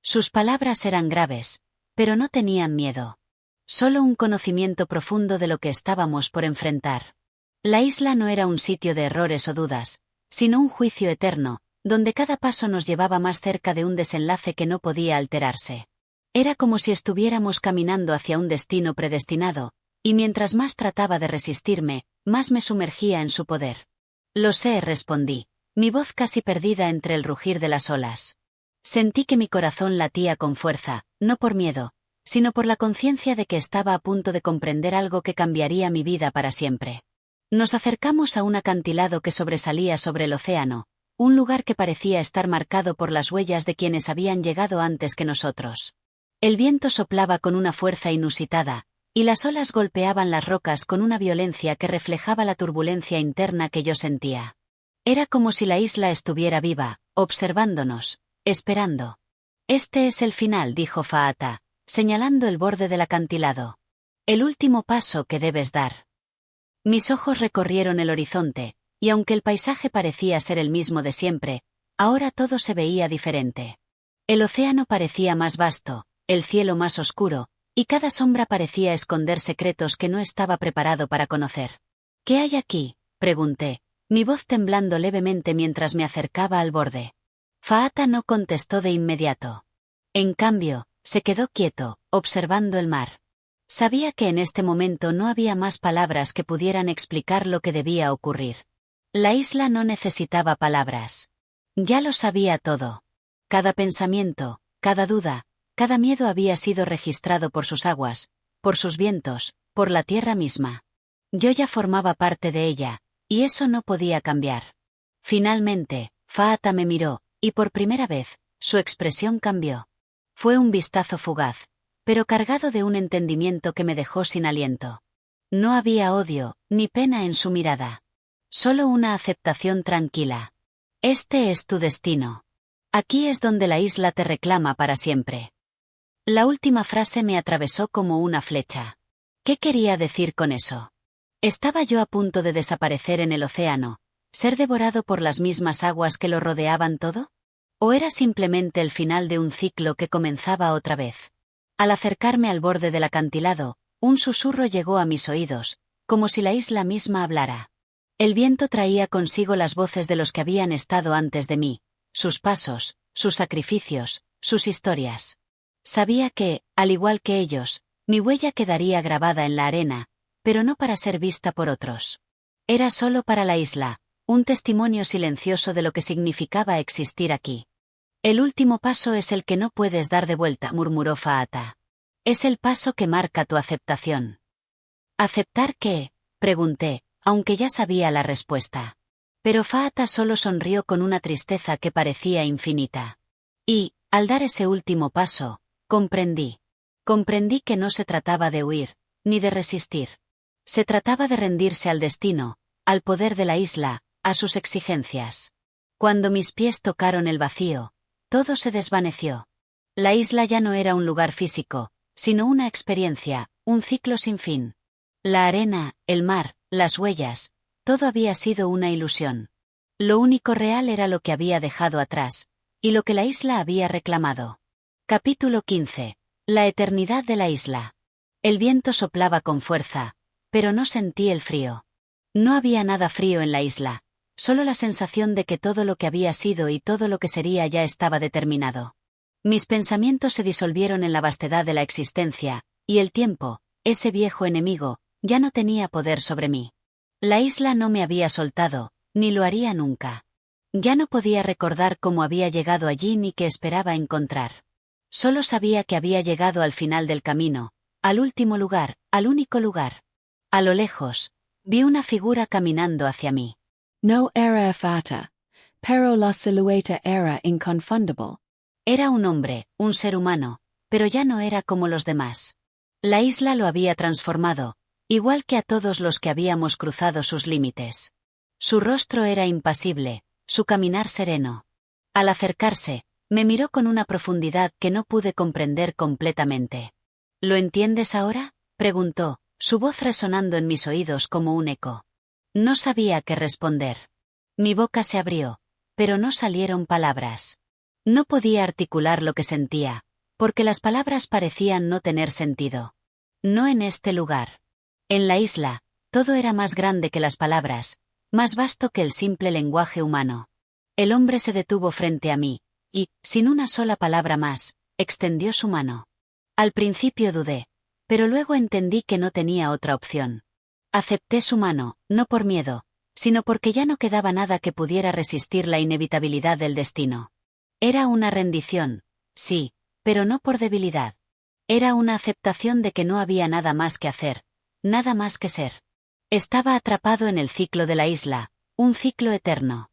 Speaker 1: Sus palabras eran graves, pero no tenían miedo. Solo un conocimiento profundo de lo que estábamos por enfrentar. La isla no era un sitio de errores o dudas, sino un juicio eterno, donde cada paso nos llevaba más cerca de un desenlace que no podía alterarse. Era como si estuviéramos caminando hacia un destino predestinado, y mientras más trataba de resistirme, más me sumergía en su poder. Lo sé, respondí, mi voz casi perdida entre el rugir de las olas. Sentí que mi corazón latía con fuerza, no por miedo, sino por la conciencia de que estaba a punto de comprender algo que cambiaría mi vida para siempre. Nos acercamos a un acantilado que sobresalía sobre el océano, un lugar que parecía estar marcado por las huellas de quienes habían llegado antes que nosotros. El viento soplaba con una fuerza inusitada, y las olas golpeaban las rocas con una violencia que reflejaba la turbulencia interna que yo sentía. Era como si la isla estuviera viva, observándonos, esperando. Este es el final, dijo Faata, señalando el borde del acantilado. El último paso que debes dar. Mis ojos recorrieron el horizonte, y aunque el paisaje parecía ser el mismo de siempre, ahora todo se veía diferente. El océano parecía más vasto, el cielo más oscuro, y cada sombra parecía esconder secretos que no estaba preparado para conocer. ¿Qué hay aquí?, pregunté, mi voz temblando levemente mientras me acercaba al borde. Faata no contestó de inmediato. En cambio, se quedó quieto, observando el mar. Sabía que en este momento no había más palabras que pudieran explicar lo que debía ocurrir. La isla no necesitaba palabras. Ya lo sabía todo. Cada pensamiento, cada duda, cada miedo había sido registrado por sus aguas, por sus vientos, por la tierra misma. Yo ya formaba parte de ella, y eso no podía cambiar. Finalmente, Faata me miró, y por primera vez, su expresión cambió. Fue un vistazo fugaz, pero cargado de un entendimiento que me dejó sin aliento. No había odio, ni pena en su mirada. Solo una aceptación tranquila. Este es tu destino. Aquí es donde la isla te reclama para siempre. La última frase me atravesó como una flecha. ¿Qué quería decir con eso? ¿Estaba yo a punto de desaparecer en el océano, ser devorado por las mismas aguas que lo rodeaban todo? ¿O era simplemente el final de un ciclo que comenzaba otra vez? Al acercarme al borde del acantilado, un susurro llegó a mis oídos, como si la isla misma hablara. El viento traía consigo las voces de los que habían estado antes de mí, sus pasos, sus sacrificios, sus historias. Sabía que, al igual que ellos, mi huella quedaría grabada en la arena, pero no para ser vista por otros. Era solo para la isla, un testimonio silencioso de lo que significaba existir aquí. El último paso es el que no puedes dar de vuelta, murmuró Faata. Es el paso que marca tu aceptación. ¿Aceptar qué?, pregunté, aunque ya sabía la respuesta. Pero Faata solo sonrió con una tristeza que parecía infinita. Y, al dar ese último paso, comprendí. Comprendí que no se trataba de huir, ni de resistir. Se trataba de rendirse al destino, al poder de la isla, a sus exigencias. Cuando mis pies tocaron el vacío, todo se desvaneció. La isla ya no era un lugar físico, sino una experiencia, un ciclo sin fin. La arena, el mar, las huellas, todo había sido una ilusión. Lo único real era lo que había dejado atrás, y lo que la isla había reclamado. Capítulo 15. La eternidad de la isla. El viento soplaba con fuerza, pero no sentí el frío. No había nada frío en la isla, solo la sensación de que todo lo que había sido y todo lo que sería ya estaba determinado. Mis pensamientos se disolvieron en la vastedad de la existencia, y el tiempo, ese viejo enemigo, ya no tenía poder sobre mí. La isla no me había soltado, ni lo haría nunca. Ya no podía recordar cómo había llegado allí ni qué esperaba encontrar. Solo sabía que había llegado al final del camino, al último lugar, al único lugar. A lo lejos, vi una figura caminando hacia mí.
Speaker 2: No era Faata, pero la silueta era inconfundible.
Speaker 1: Era un hombre, un ser humano, pero ya no era como los demás. La isla lo había transformado, igual que a todos los que habíamos cruzado sus límites. Su rostro era impasible, su caminar sereno. Al acercarse, me miró con una profundidad que no pude comprender completamente. ¿Lo entiendes ahora?, preguntó, su voz resonando en mis oídos como un eco. No sabía qué responder. Mi boca se abrió, pero no salieron palabras. No podía articular lo que sentía, porque las palabras parecían no tener sentido. No en este lugar. En la isla, todo era más grande que las palabras, más vasto que el simple lenguaje humano. El hombre se detuvo frente a mí, y, sin una sola palabra más, extendió su mano. Al principio dudé, pero luego entendí que no tenía otra opción. Acepté su mano, no por miedo, sino porque ya no quedaba nada que pudiera resistir la inevitabilidad del destino. Era una rendición, sí, pero no por debilidad. Era una aceptación de que no había nada más que hacer, nada más que ser. Estaba atrapado en el ciclo de la isla, un ciclo eterno.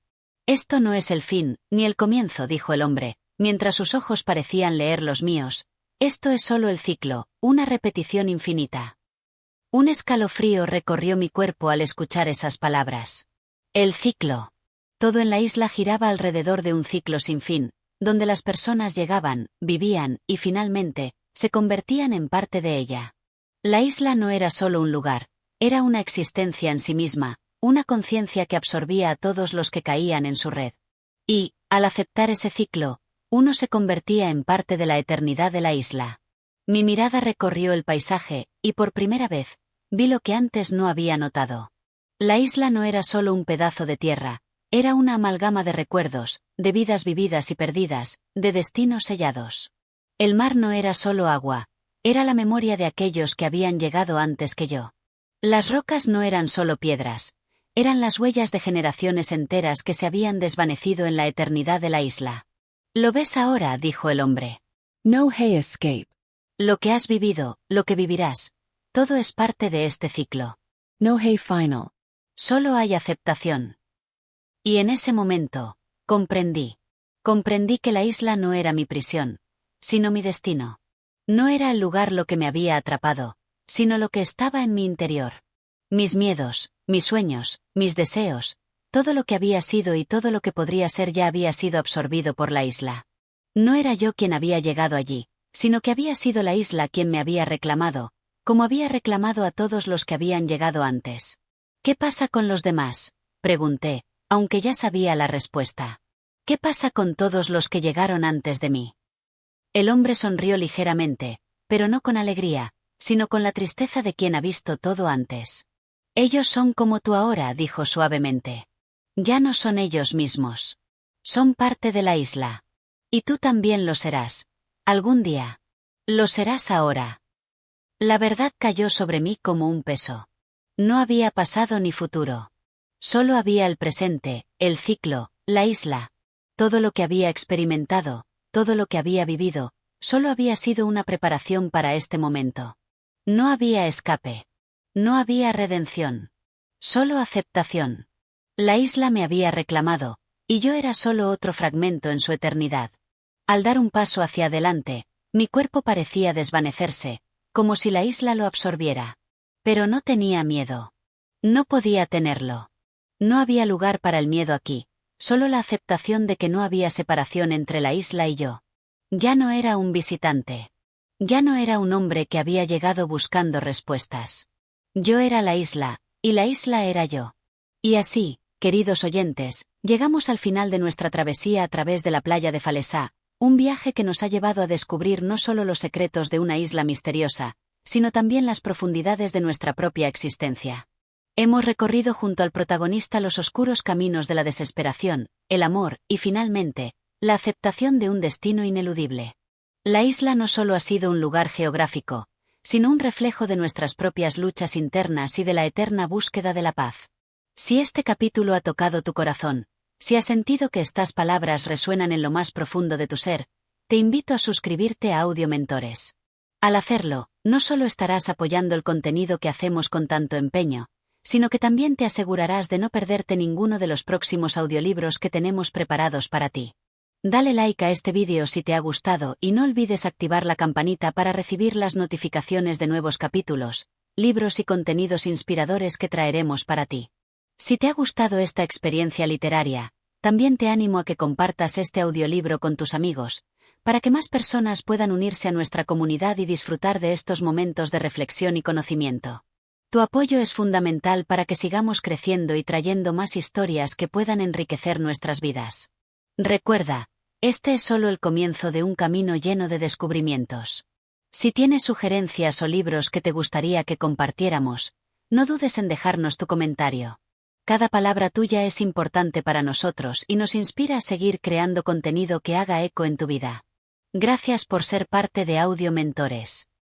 Speaker 1: Esto no es el fin, ni el comienzo, dijo el hombre, mientras sus ojos parecían leer los míos. Esto es solo el ciclo, una repetición infinita. Un escalofrío recorrió mi cuerpo al escuchar esas palabras. El ciclo. Todo en la isla giraba alrededor de un ciclo sin fin, donde las personas llegaban, vivían, y finalmente, se convertían en parte de ella. La isla no era solo un lugar, era una existencia en sí misma, una conciencia que absorbía a todos los que caían en su red. Y, al aceptar ese ciclo, uno se convertía en parte de la eternidad de la isla. Mi mirada recorrió el paisaje, y por primera vez, vi lo que antes no había notado. La isla no era solo un pedazo de tierra, era una amalgama de recuerdos, de vidas vividas y perdidas, de destinos sellados. El mar no era solo agua, era la memoria de aquellos que habían llegado antes que yo. Las rocas no eran solo piedras, eran las huellas de generaciones enteras que se habían desvanecido en la eternidad de la isla. «Lo ves ahora», dijo el hombre.
Speaker 2: No hay escape.
Speaker 1: Lo que has vivido, lo que vivirás, todo es parte de este ciclo.
Speaker 2: No hay final.
Speaker 1: Solo hay aceptación. Y en ese momento, comprendí. Comprendí que la isla no era mi prisión, sino mi destino. No era el lugar lo que me había atrapado, sino lo que estaba en mi interior. Mis miedos, mis sueños, mis deseos, todo lo que había sido y todo lo que podría ser ya había sido absorbido por la isla. No era yo quien había llegado allí, sino que había sido la isla quien me había reclamado, como había reclamado a todos los que habían llegado antes. ¿Qué pasa con los demás?, pregunté, aunque ya sabía la respuesta. ¿Qué pasa con todos los que llegaron antes de mí? El hombre sonrió ligeramente, pero no con alegría, sino con la tristeza de quien ha visto todo antes. Ellos son como tú ahora, dijo suavemente. Ya no son ellos mismos. Son parte de la isla. Y tú también lo serás. Algún día. Lo serás ahora. La verdad cayó sobre mí como un peso. No había pasado ni futuro. Solo había el presente, el ciclo, la isla. Todo lo que había experimentado, todo lo que había vivido, solo había sido una preparación para este momento. No había escape. No había redención. Solo aceptación. La isla me había reclamado, y yo era solo otro fragmento en su eternidad. Al dar un paso hacia adelante, mi cuerpo parecía desvanecerse, como si la isla lo absorbiera. Pero no tenía miedo. No podía tenerlo. No había lugar para el miedo aquí, solo la aceptación de que no había separación entre la isla y yo. Ya no era un visitante. Ya no era un hombre que había llegado buscando respuestas. Yo era la isla, y la isla era yo. Y así, queridos oyentes, llegamos al final de nuestra travesía a través de la playa de Falesá, un viaje que nos ha llevado a descubrir no solo los secretos de una isla misteriosa, sino también las profundidades de nuestra propia existencia. Hemos recorrido junto al protagonista los oscuros caminos de la desesperación, el amor, y finalmente, la aceptación de un destino ineludible. La isla no solo ha sido un lugar geográfico, sino un reflejo de nuestras propias luchas internas y de la eterna búsqueda de la paz. Si este capítulo ha tocado tu corazón, si has sentido que estas palabras resuenan en lo más profundo de tu ser, te invito a suscribirte a Audio Mentores. Al hacerlo, no solo estarás apoyando el contenido que hacemos con tanto empeño, sino que también te asegurarás de no perderte ninguno de los próximos audiolibros que tenemos preparados para ti. Dale like a este vídeo si te ha gustado y no olvides activar la campanita para recibir las notificaciones de nuevos capítulos, libros y contenidos inspiradores que traeremos para ti. Si te ha gustado esta experiencia literaria, también te animo a que compartas este audiolibro con tus amigos, para que más personas puedan unirse a nuestra comunidad y disfrutar de estos momentos de reflexión y conocimiento. Tu apoyo es fundamental para que sigamos creciendo y trayendo más historias que puedan enriquecer nuestras vidas. Recuerda, este es solo el comienzo de un camino lleno de descubrimientos. Si tienes sugerencias o libros que te gustaría que compartiéramos, no dudes en dejarnos tu comentario. Cada palabra tuya es importante para nosotros y nos inspira a seguir creando contenido que haga eco en tu vida. Gracias por ser parte de Audio Mentores.